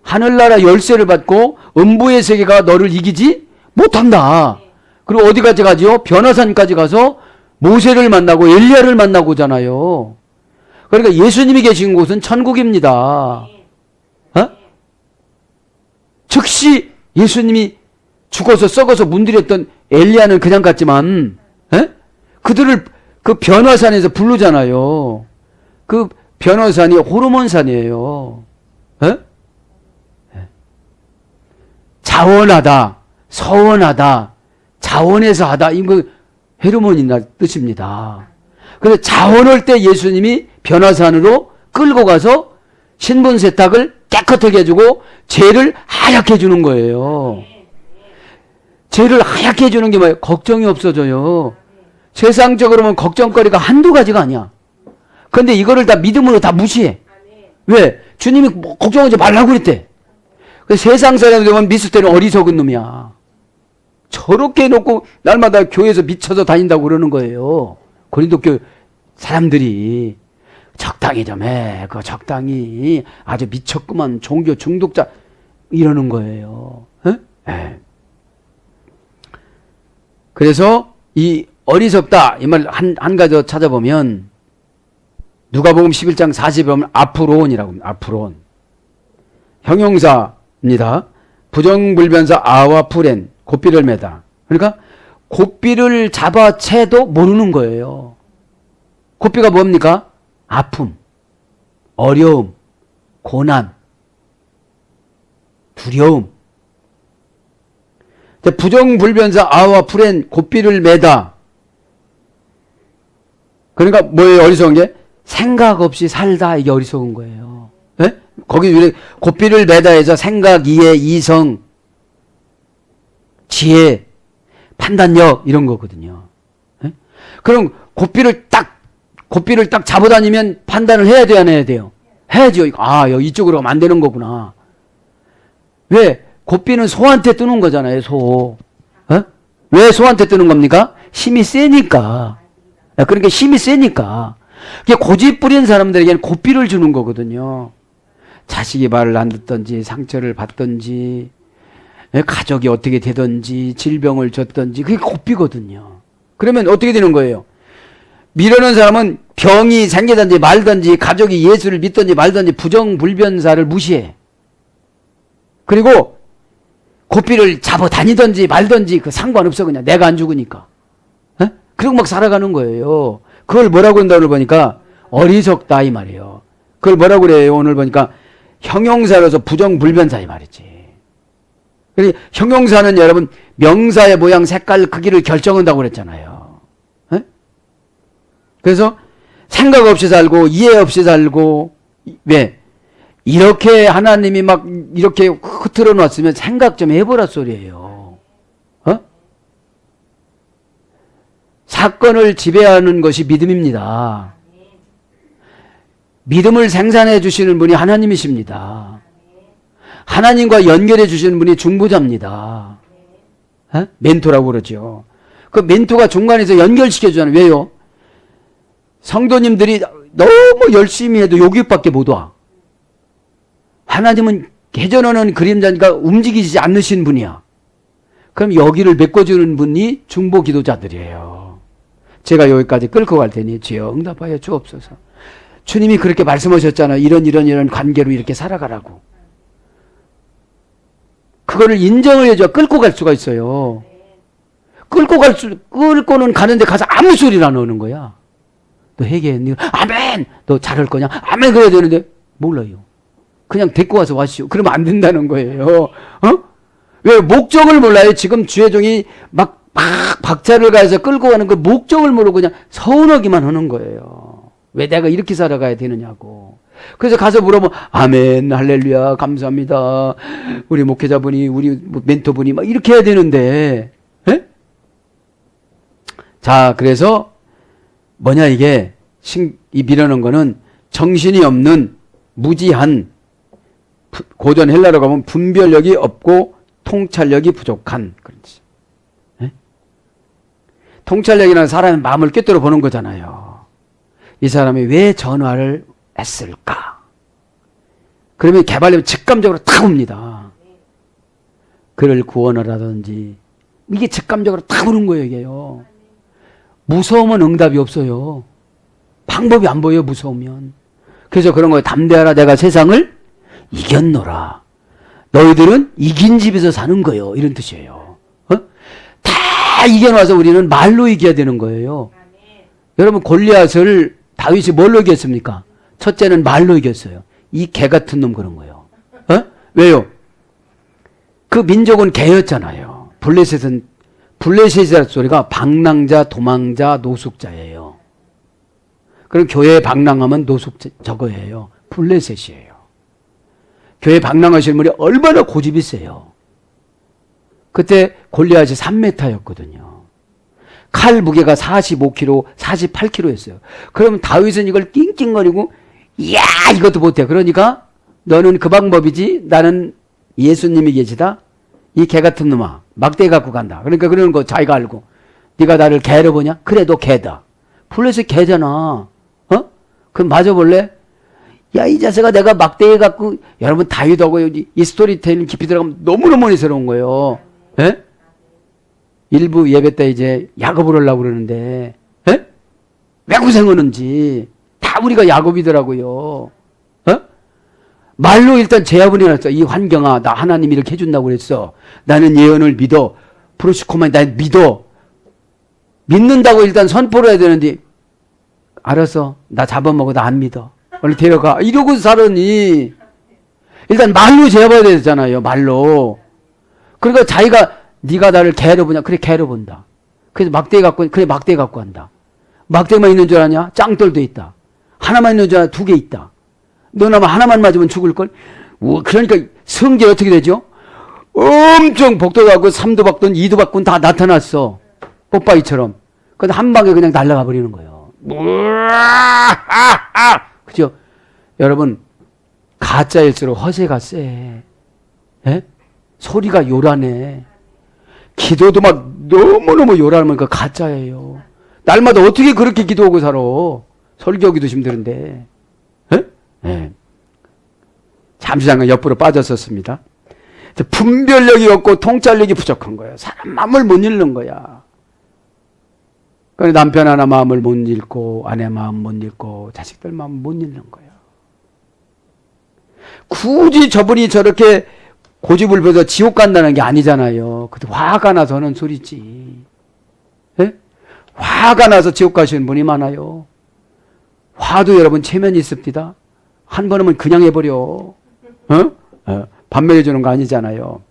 하늘나라 열쇠를 받고 음부의 세계가 너를 이기지 못한다. 그리고 어디까지 가죠? 변화산까지 가서 모세를 만나고 엘리야를 만나고잖아요. 그러니까 예수님이 계신 곳은 천국입니다. 즉시 예수님이 죽어서 썩어서 문드렸던 엘리야는 그냥 갔지만 그들을 그 변화산에서 부르잖아요. 그 변화산이 호르몬산이에요. 자원하다, 서원하다, 자원해서 하다, 이거 헤르몬이나 뜻입니다. 그래서 자원할 때 예수님이 변화산으로 끌고 가서 신분 세탁을 깨끗하게 해주고 죄를 하얗게 해주는 거예요. 죄를 하얗게 해주는 게 뭐예요? 걱정이 없어져요. 세상적으로 보면 걱정거리가 한두 가지가 아니야. 그런데 이거를 다 믿음으로 다 무시해. 왜? 주님이 걱정하지 말라고 그랬대. 세상 사람들 보면 미스터리는 어리석은 놈이야. 저렇게 해놓고 날마다 교회에서 미쳐서 다닌다고 그러는 거예요. 고린도 교회 사람들이 적당히 좀 해. 그 적당히 아주 미쳤구만. 종교 중독자 이러는 거예요. 네. 그래서 이 어리석다 이 말 한 가지 더 찾아보면 누가복음 11장 40에 보면 아프론이라고 합니다. 아프론. 형용사입니다. 부정불변사 아와 프렌 고삐를 매다. 그러니까 고삐를 잡아채도 모르는 거예요. 고삐가 뭡니까? 아픔, 어려움, 고난, 두려움. 부정불변사 아와 프렌 고삐를 매다. 그러니까 뭐예요? 어리석은 게? 생각 없이 살다. 이게 어리석은 거예요. 네? 거기 고삐를 매다 해서 생각, 이해, 이성, 지혜, 판단력 이런 거거든요. 네? 그럼 고삐를 딱 잡아다니면 판단을 해야 돼요, 안 해야 돼요? 해야죠. 아, 이쪽으로 가면 안 되는 거구나. 왜? 고삐는 소한테 뜨는 거잖아요, 소. 왜 소한테 뜨는 겁니까? 힘이 세니까. 그러니까 힘이 세니까. 고집 부린 사람들에게는 고삐를 주는 거거든요. 자식이 말을 안 듣든지, 상처를 받든지, 가족이 어떻게 되든지, 질병을 줬든지, 그게 고삐거든요. 그러면 어떻게 되는 거예요? 미루는 사람은 병이 생기든지 말든지, 가족이 예수를 믿든지 말든지, 부정불변사를 무시해. 그리고 고삐를 잡아 다니든지 말든지 그 상관없어. 그냥 내가 안 죽으니까. 그리고 막 살아가는 거예요. 그걸 뭐라고 한다 오늘 보니까 어리석다 이 말이에요. 그걸 뭐라고 그래요 오늘 보니까 형용사로서 부정불변사 이 말이지. 그리고 형용사는 여러분 명사의 모양, 색깔, 크기를 결정한다고 그랬잖아요. 그래서 생각 없이 살고 이해 없이 살고 왜? 이렇게 하나님이 막 이렇게 흐트러 놨으면 생각 좀 해보라 소리예요. 사건을 지배하는 것이 믿음입니다. 믿음을 생산해 주시는 분이 하나님이십니다. 하나님과 연결해 주시는 분이 중보자입니다. 멘토라고 그러죠. 그 멘토가 중간에서 연결시켜 주잖아요. 왜요? 성도님들이 너무 열심히 해도 여기밖에 못 와. 하나님은 회전하는 그림자니까 움직이지 않으신 분이야. 그럼 여기를 메꿔주는 분이 중보 기도자들이에요. 제가 여기까지 끌고 갈 테니 주여 응답하여 주옵소서. 주님이 그렇게 말씀하셨잖아요. 이런 관계로 이렇게 살아가라고. 그거를 인정을 해줘야 끌고 갈 수가 있어요. 끌고는 가는데 가서 아무 소리를 안 하는 거야. 너 회개했니? 아멘! 너 잘할 거냐? 아멘! 그래야 되는데 몰라요. 그냥 데리고 와서 와시오. 그러면 안 된다는 거예요. 왜? 목적을 몰라요. 지금 주의 종이 막 박차를 가해서 끌고 가는 그 목적을 모르고 그냥 서운하기만 하는 거예요. 왜 내가 이렇게 살아가야 되느냐고. 그래서 가서 물어보면 아멘, 할렐루야, 감사합니다. 우리 목회자분이, 우리 멘토분이 막 이렇게 해야 되는데. 에? 자, 그래서 뭐냐 이게 이 미련한 거는 정신이 없는 무지한, 고전 헬라로 가면 분별력이 없고 통찰력이 부족한 그런 뜻이에요. 통찰력이라는 사람의 마음을 꿰뚫어 보는 거잖아요. 이 사람이 왜 전화를 했을까? 그러면 개발되면 직감적으로 탁 옵니다. 그를 구원하라든지 이게 직감적으로 탁 오는 거예요. 이게요. 무서우면 응답이 없어요. 방법이 안 보여요. 무서우면. 그래서 그런 거예요. 담대하라 내가 세상을 이겼노라. 너희들은 이긴 집에서 사는 거예요. 이런 뜻이에요. 다 이겨놔서 우리는 말로 이겨야 되는 거예요. 여러분 골리앗을 다윗이 뭘로 이겼습니까? 첫째는 말로 이겼어요. 이 개 같은 놈 그런 거예요. 왜요? 그 민족은 개였잖아요. 블레셋이라는 소리가 방랑자, 도망자, 노숙자예요. 그럼 교회에 방랑하면 노숙자 저거예요. 블레셋이에요. 교회 방랑하시는 분이 얼마나 고집이 세요. 그때 골리앗이 3m였거든요. 칼 무게가 45kg, 48kg였어요. 그러면 다윗은 이걸 낑낑거리고 이야 이것도 못해. 그러니까 너는 그 방법이지 나는 예수님이 계시다. 이 개 같은 놈아, 막대 갖고 간다. 그러니까 그러는 거 자기가 알고. 네가 나를 개로 보냐? 그래, 너 개다. 플러스 개잖아. 어? 그럼 맞아볼래? 야, 이 자식아, 내가 막대 갖고, 여러분, 다윗하고 이 스토리텔링 깊이 들어가면 너무너무 새로운 거예요. 예? 일부 예배 때 이제 야곱을 하려고 그러는데, 예? 왜 고생하는지. 다 우리가 야곱이더라고요. 어? 말로 일단 제압을 해놨어. 이 환경아, 나 하나님 이렇게 해준다고 그랬어. 나는 예언을 믿어. 프로시코만 나 믿어. 믿는다고 일단 선포를 해야 되는데, 알았어. 나 잡아먹어. 나 안 믿어. 얼른 데려가. 이러고 살으니, 일단 말로 제압해야 되잖아요. 말로. 그러니까 자기가, 네가 나를 개로 보냐? 그래, 개로 본다. 그래서 막대 갖고, 그래, 막대 갖고 간다. 막대만 있는 줄 아냐? 짱돌도 있다. 하나만 있는 줄 아냐? 두 개 있다. 너나마 하나만 맞으면 죽을걸? 그러니까 성질이 어떻게 되죠? 엄청 복도 받고 3도 받고 2도 받고 다 나타났어. 뽀빠이처럼. 근데 한 방에 그냥 날아가 버리는 거예요. 그죠? 여러분, 가짜일수록 허세가 세. 예? 소리가 요란해. 기도도 막 너무너무 요란하면 그 가짜예요. 날마다 어떻게 그렇게 기도하고 살아? 설교하기도 힘들은데. 예? 예. 잠시 잠깐 옆으로 빠졌었습니다. 분별력이 없고 통찰력이 부족한 거예요. 사람 마음을 못 읽는 거야. 남편 하나 마음을 못 읽고 아내 마음 못 읽고 자식들 마음 못 읽는 거예요. 굳이 저분이 저렇게 고집을 부려서 지옥 간다는 게 아니잖아요. 그때 화가 나서 하는 소리지. 예? 화가 나서 지옥 가시는 분이 많아요. 화도 여러분 체면이 있습니다. 한 번 하면 그냥 해버려. 반면해 주는 거 아니잖아요.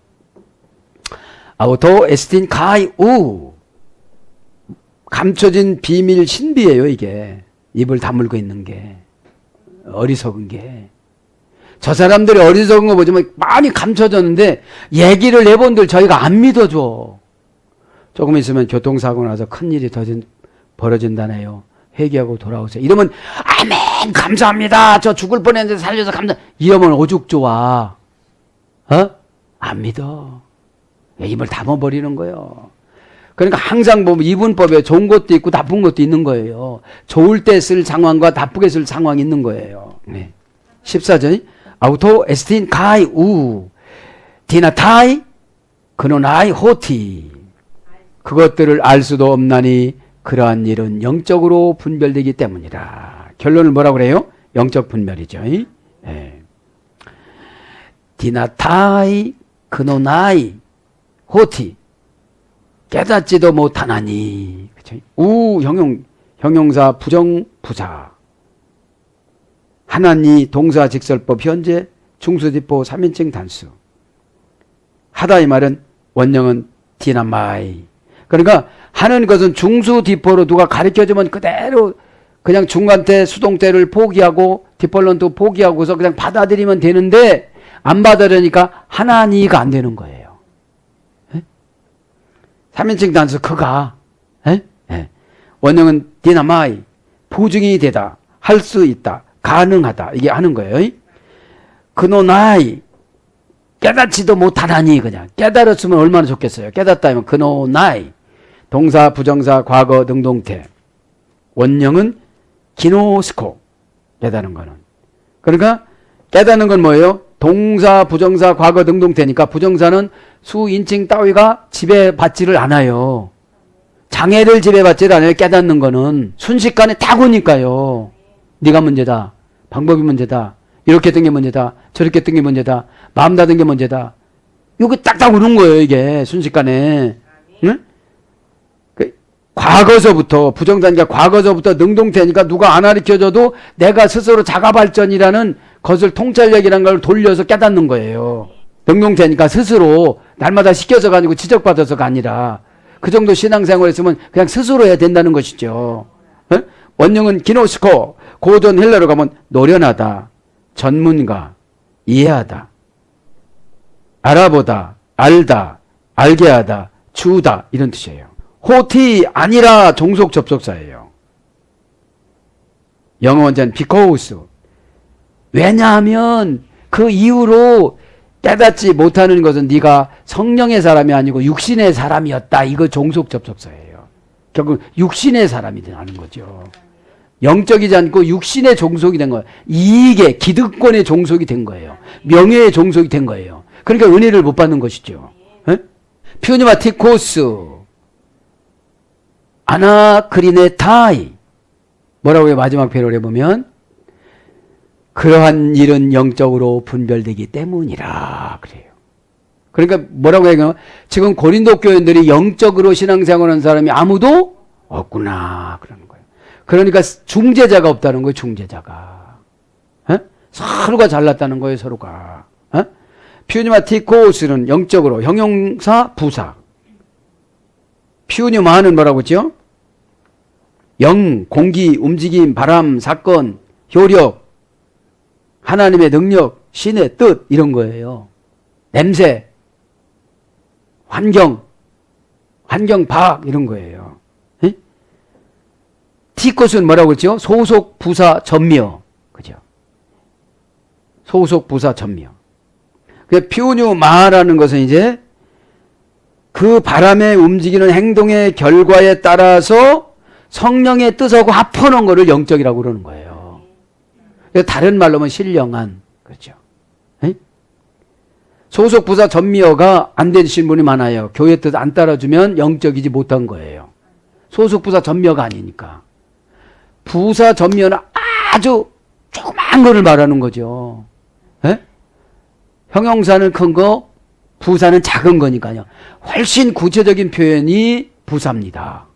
아우토 에스틴 가이 우. 감춰진 비밀 신비예요, 이게. 입을 다물고 있는 게. 어리석은 게. 저 사람들이 어리석은 거 보지만 많이 감춰졌는데 얘기를 해본들 저희가 안 믿어줘. 조금 있으면 교통사고 나서 큰일이 더 벌어진다네요. 회개하고 돌아오세요. 이러면 아멘 감사합니다. 저 죽을 뻔했는데 살려서 감사. 이러면 오죽 좋아. 안 믿어. 입을 담아버리는 거예요. 그러니까 항상 보면 이분법에 좋은 것도 있고 나쁜 것도 있는 거예요. 좋을 때 쓸 상황과 나쁘게 쓸 상황이 있는 거예요. 네. 14절 아우토 에스틴 가이 우 디나타이 그노나이 호티 그것들을 알 수도 없나니 그러한 일은 영적으로 분별되기 때문이라. 결론을 뭐라고 그래요? 영적 분별이죠. 네. 디나타이 그노나이 호티 깨닫지도 못하나니. 그쵸? 우 형용사 부정 부사 하나니 동사 직설법 현재 중수디포 3인칭 단수 하다 이 말은 원형은 디나마이. 그러니까 하는 것은 중수디포로 누가 가르쳐주면 그대로 그냥 중간태 수동태를 포기하고 디폴런트 포기하고서 그냥 받아들이면 되는데 안 받아들이니까 하나니가 안 되는 거예요. 3인칭 단수 그가. 원형은 디나마이 부증이 되다 할 수 있다 가능하다 이게 하는 거예요. 그노나이 깨닫지도 못하다니. 그냥 깨달았으면 얼마나 좋겠어요. 깨닫다 하면 그노나이 동사 부정사 과거 능동태 원형은 기노스코 깨닫는 거는. 그러니까 깨닫는 건 뭐예요? 동사 부정사 과거 능동태니까 부정사는 수 인칭 따위가 지배받지를 않아요. 장애를 지배받지를 않아요. 깨닫는 거는 순식간에 다 오니까요. 네가 문제다. 방법이 문제다. 이렇게 뜬 게 문제다. 저렇게 뜬 게 문제다. 마음 닫은 게 문제다. 이거 딱딱 오는 거예요. 이게 순식간에. 응? 과거서부터 부정사니까 과거서부터 능동태니까 누가 안 가르쳐줘도 내가 스스로 자가발전이라는 것을 통찰력이라는 걸 돌려서 깨닫는 거예요. 능동태니까 스스로 날마다 시켜서 가지고 지적받아서가 아니라 그 정도 신앙생활 했으면 그냥 스스로 해야 된다는 것이죠. 원형은 기노스코 고전 헬라로 가면 노련하다, 전문가, 이해하다, 알아보다, 알다, 알게 하다, 주다 이런 뜻이에요. 호티 아니라 종속 접속사예요. 영어 원자는 because. 왜냐하면 그 이후로 깨닫지 못하는 것은 네가 성령의 사람이 아니고 육신의 사람이었다. 이거 종속 접속사예요. 결국 육신의 사람이 되는 거죠. 영적이지 않고 육신의 종속이 된 거예요. 이익의 기득권의 종속이 된 거예요. 명예의 종속이 된 거예요. 그러니까 은혜를 못 받는 것이죠. 퓨니마 티코스 아나크리네타이 뭐라고 해요? 마지막 패러에 보면 그러한 일은 영적으로 분별되기 때문이라 그래요. 그러니까 뭐라고 해요? 지금 고린도 교인들이 영적으로 신앙생활하는 사람이 아무도 없구나 그러는 거예요. 그러니까 중재자가 없다는 거예요. 중재자가. 서로가 잘났다는 거예요. 서로가. 퓨니마티코스는 영적으로 형용사 부사. 퓨니마는 뭐라고 했죠? 영, 공기, 움직임, 바람, 사건, 효력, 하나님의 능력, 신의 뜻 이런 거예요. 냄새, 환경, 환경파악 이런 거예요. 티코스는 뭐라고 했죠? 소속, 부사, 전미어. 그죠? 소속, 부사, 전미어. 퓨뉴마라는 것은 이제 그 바람에 움직이는 행동의 결과에 따라서 성령의 뜻하고 합하는 것을 영적이라고 그러는 거예요. 다른 말로 하면 신령한. 그렇죠? 소속, 부사, 전미어가 안 되신 분이 많아요. 교회 뜻 안 따라주면 영적이지 못한 거예요. 소속, 부사, 전미어가 아니니까. 부사, 전미어는 아주 조그만 거를 말하는 거죠. 형용사는 큰 거, 부사는 작은 거니까요. 훨씬 구체적인 표현이 부사입니다.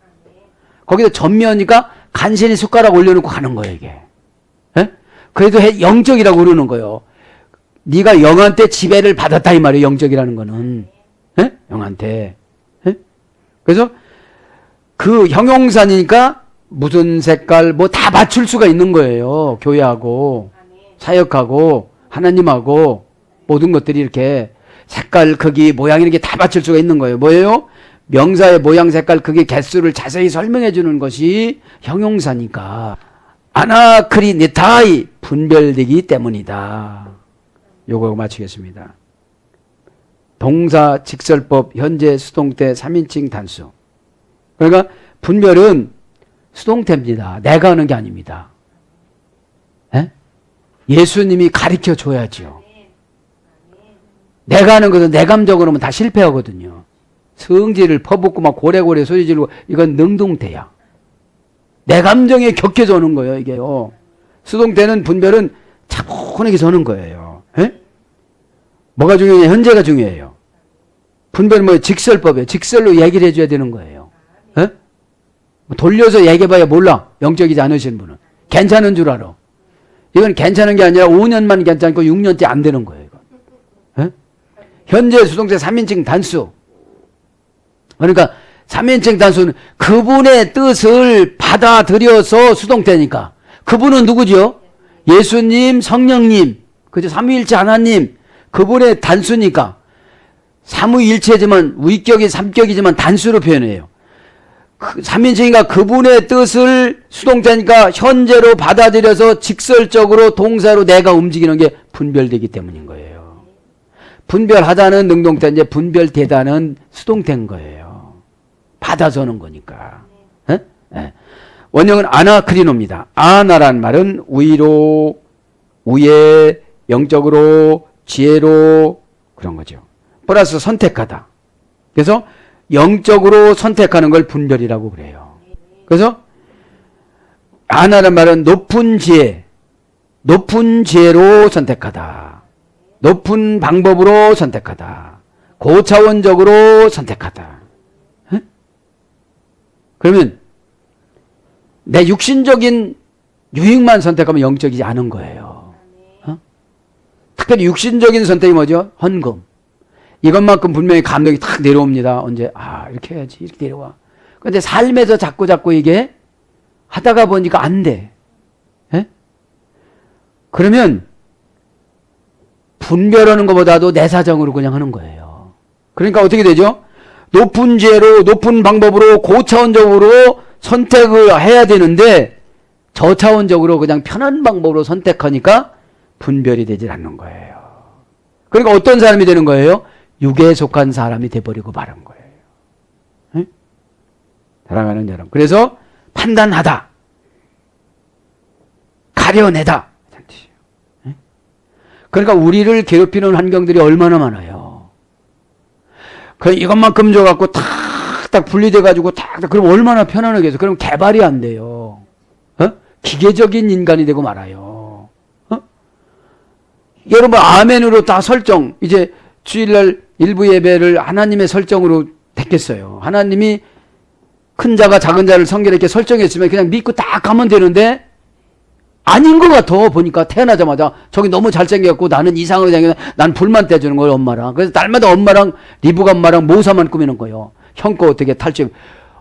거기다 전미어니까 간신히 숟가락 올려놓고 가는 거예요, 이게. 그래도 영적이라고 그러는 거예요. 네가 영한테 지배를 받았다 이 말이에요. 영적이라는 거는. 영한테. 그래서 그 형용사니까 무슨 색깔 뭐 다 맞출 수가 있는 거예요. 교회하고 사역하고 하나님하고 모든 것들이 이렇게 색깔, 크기, 모양 이렇게 다 맞출 수가 있는 거예요. 뭐예요? 명사의 모양, 색깔, 크기, 개수를 자세히 설명해 주는 것이 형용사니까. 아나크리네타이 분별되기 때문이다. 요거 마치겠습니다. 동사, 직설법, 현재, 수동태, 3인칭 단수. 그러니까 분별은 수동태입니다. 내가 하는 게 아닙니다. 예수님이 가르쳐 줘야죠. 내가 하는 것은 내 감정으로 하면 다 실패하거든요. 성질을 퍼붓고 막 고래고래 소리 지르고 이건 능동태야. 내 감정에 격해져 오는 거예요, 이게요. 수동태는 분별은 차분하게 서는 거예요. 뭐가 중요해요? 현재가 중요해요. 분별은 뭐예요? 직설법이에요. 직설로 얘기를 해줘야 되는 거예요. 돌려서 얘기해봐야 몰라. 영적이지 않으신 분은. 괜찮은 줄 알아. 이건 괜찮은 게 아니라 5년만 괜찮고 6년째 안 되는 거예요. 이거. 현재 수동태 3인칭 단수. 그러니까 3인칭 단수는 그분의 뜻을 받아들여서 수동태니까. 그분은 누구죠? 예수님, 성령님, 그죠? 삼위일체 하나님. 그분의 단수니까. 삼위일체지만 위격이 삼격이지만 단수로 표현해요. 3인칭이니까 그분의 뜻을 수동태니까 현재로 받아들여서 직설적으로 동사로 내가 움직이는 게 분별되기 때문인 거예요. 분별하다는 능동태, 이제 분별되다는 수동태인 거예요. 받아서는 거니까. 원형은 아나크리노입니다. 아나란 말은 위로, 위에, 영적으로, 지혜로 그런 거죠. 플러스 선택하다. 그래서 영적으로 선택하는 걸 분별이라고 그래요. 그래서 아나란 말은 높은 지혜, 높은 지혜로 선택하다. 높은 방법으로 선택하다. 고차원적으로 선택하다. 그러면 내 육신적인 유익만 선택하면 영적이지 않은 거예요. 특별히 육신적인 선택이 뭐죠? 헌금. 이것만큼 분명히 감독이 탁 내려옵니다. 언제? 이렇게 해야지. 이렇게 내려와. 근데 삶에서 자꾸 이게 하다가 보니까 안 돼. 그러면 분별하는 것보다도 내 사정으로 그냥 하는 거예요. 그러니까 어떻게 되죠? 높은 지혜로, 높은 방법으로, 고차원적으로 선택을 해야 되는데 저차원적으로 그냥 편한 방법으로 선택하니까 분별이 되질 않는 거예요. 그러니까 어떤 사람이 되는 거예요? 육에 속한 사람이 돼버리고 마는 거예요. 네? 사랑하는 여러분. 그래서 판단하다. 가려내다. 네? 그러니까 우리를 괴롭히는 환경들이 얼마나 많아요. 그 이것만큼 줘갖고 탁탁 분리돼가지고 탁탁 그럼 얼마나 편안하겠어. 그럼 개발이 안 돼요. 어? 기계적인 인간이 되고 말아요. 어? 여러분 아멘으로 다 설정. 이제 주일날 일부 예배를 하나님의 설정으로 됐겠어요. 하나님이 큰 자가 작은 자를 성결하게 설정했으면 그냥 믿고 딱 가면 되는데 아닌 것 같아. 보니까 태어나자마자 저기 너무 잘생겼고 나는 이상하게 생겨 난 불만 떼주는 거예요. 엄마랑. 그래서 날마다 엄마랑 리브가 엄마랑 모사만 꾸미는 거예요. 형 거 어떻게 탈취.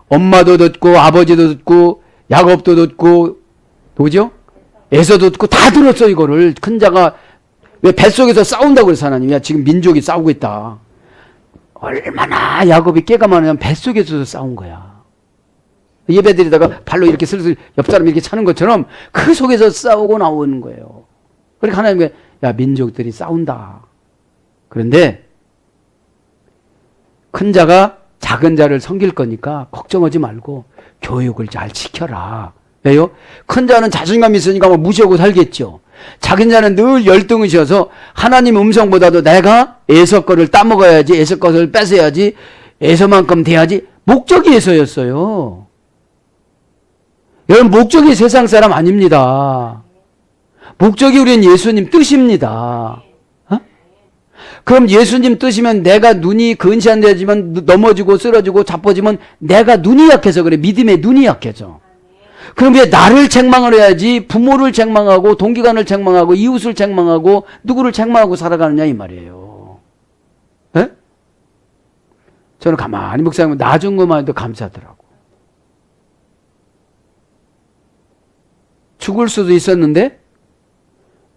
엄마도 듣고 아버지도 듣고 야곱도 듣고 누구죠? 에서도 듣고 다 들었어. 이거를. 큰 자가 왜 뱃속에서 싸운다고 그래서 하나님이 야 지금 민족이 싸우고 있다. 얼마나 야곱이 깨가 많으면 뱃속에서도 싸운 거야. 예배드리다가 발로 이렇게 슬슬 옆 사람 이렇게 차는 것처럼 그 속에서 싸우고 나오는 거예요. 그러니까 하나님이 야 민족들이 싸운다. 그런데 큰 자가 작은 자를 섬길 거니까 걱정하지 말고 교육을 잘 시켜라. 왜요? 큰 자는 자신감 있으니까 뭐 무시하고 살겠죠. 작은 자는 늘 열등이셔서 하나님 음성보다도 내가 에서 거를 따먹어야지, 에서 것을 뺏어야지, 에서만큼 돼야지 목적이 에서였어요. 여러분 목적이 세상 사람 아닙니다. 목적이 우리는 예수님 뜻입니다. 어? 그럼 예수님 뜻이면 내가 눈이 근시안되지만 넘어지고 쓰러지고 자빠지면 내가 눈이 약해서 그래. 믿음의 눈이 약해져. 그럼 왜 나를 책망을 해야지 부모를 책망하고 동기간을 책망하고 이웃을 책망하고 누구를 책망하고 살아가느냐 이 말이에요. 에? 저는 가만히 묵상하면 나중 것만 해도 감사하더라고. 죽을 수도 있었는데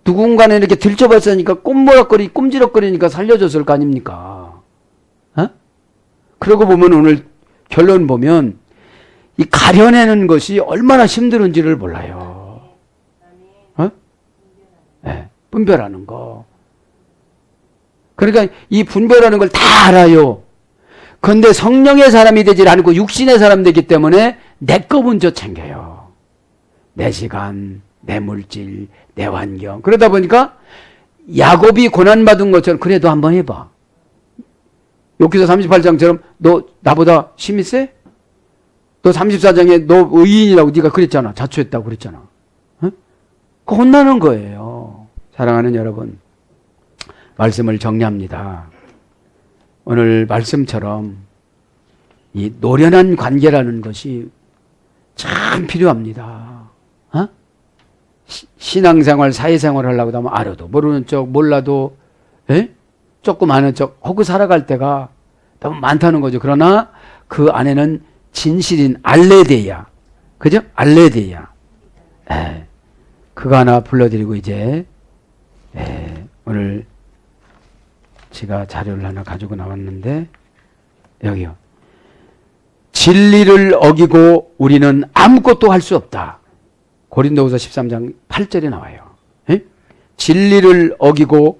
누군가는 이렇게 들쳐봤으니까 꼼지락거리니까 살려줬을 거 아닙니까? 어? 그러고 보면 오늘 결론 보면 이 가려내는 것이 얼마나 힘든지를 몰라요. 어? 네, 분별하는 거. 그러니까 이 분별하는 걸 다 알아요. 그런데 성령의 사람이 되질 않고 육신의 사람 되기 때문에 내 거 먼저 챙겨요. 내 시간, 내 물질, 내 환경. 그러다 보니까 야곱이 고난받은 것처럼 그래도 한번 해봐. 욥기서 38장처럼 너 나보다 힘이 세? 너 34장에 너 의인이라고 네가 그랬잖아. 자초했다고 그랬잖아. 어? 그 혼나는 거예요. 사랑하는 여러분, 말씀을 정리합니다. 오늘 말씀처럼 이 노련한 관계라는 것이 참 필요합니다. 어? 신앙생활, 사회생활 하려고 하면 알아도 모르는 척, 몰라도 조금 아는 척 하고 살아갈 때가 너무 많다는 거죠. 그러나 그 안에는 진실인 알레데야, 그죠? 알레데야. 그거 하나 불러드리고 이제 오늘 제가 자료를 하나 가지고 나왔는데 여기요. 진리를 어기고 우리는 아무것도 할 수 없다. 고린도후서 13장 8절에 나와요. 진리를 어기고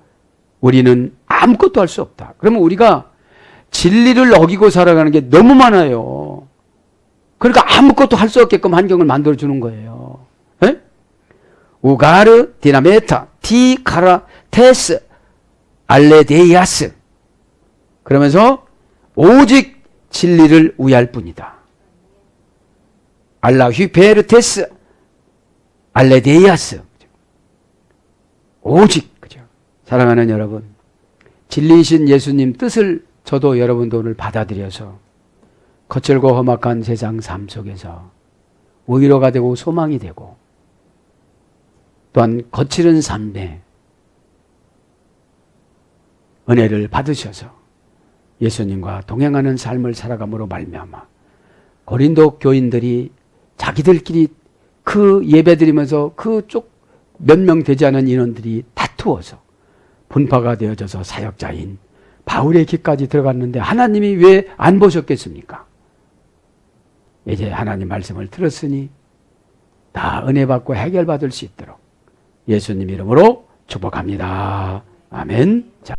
우리는 아무것도 할 수 없다. 그러면 우리가 진리를 어기고 살아가는 게 너무 많아요. 그러니까 아무것도 할 수 없게끔 환경을 만들어주는 거예요. 우가르 디나메타 티카라 테스 알레데이아스. 그러면서 오직 진리를 우야할 뿐이다. 알라 휘페르테스 알레데이아스. 오직. 그죠? 사랑하는 여러분, 진리이신 예수님 뜻을 저도 여러분도 오늘 받아들여서 거칠고 험악한 세상 삶 속에서 위로가 되고 소망이 되고 또한 거칠은 삶에 은혜를 받으셔서 예수님과 동행하는 삶을 살아감으로 말미암아 고린도 교인들이 자기들끼리 그 예배드리면서 그쪽 몇 명 되지 않은 인원들이 다투어서 분파가 되어져서 사역자인 바울의 길까지 들어갔는데 하나님이 왜 안 보셨겠습니까? 이제 하나님 말씀을 들었으니 다 은혜 받고 해결받을 수 있도록 예수님 이름으로 축복합니다. 아멘. 자.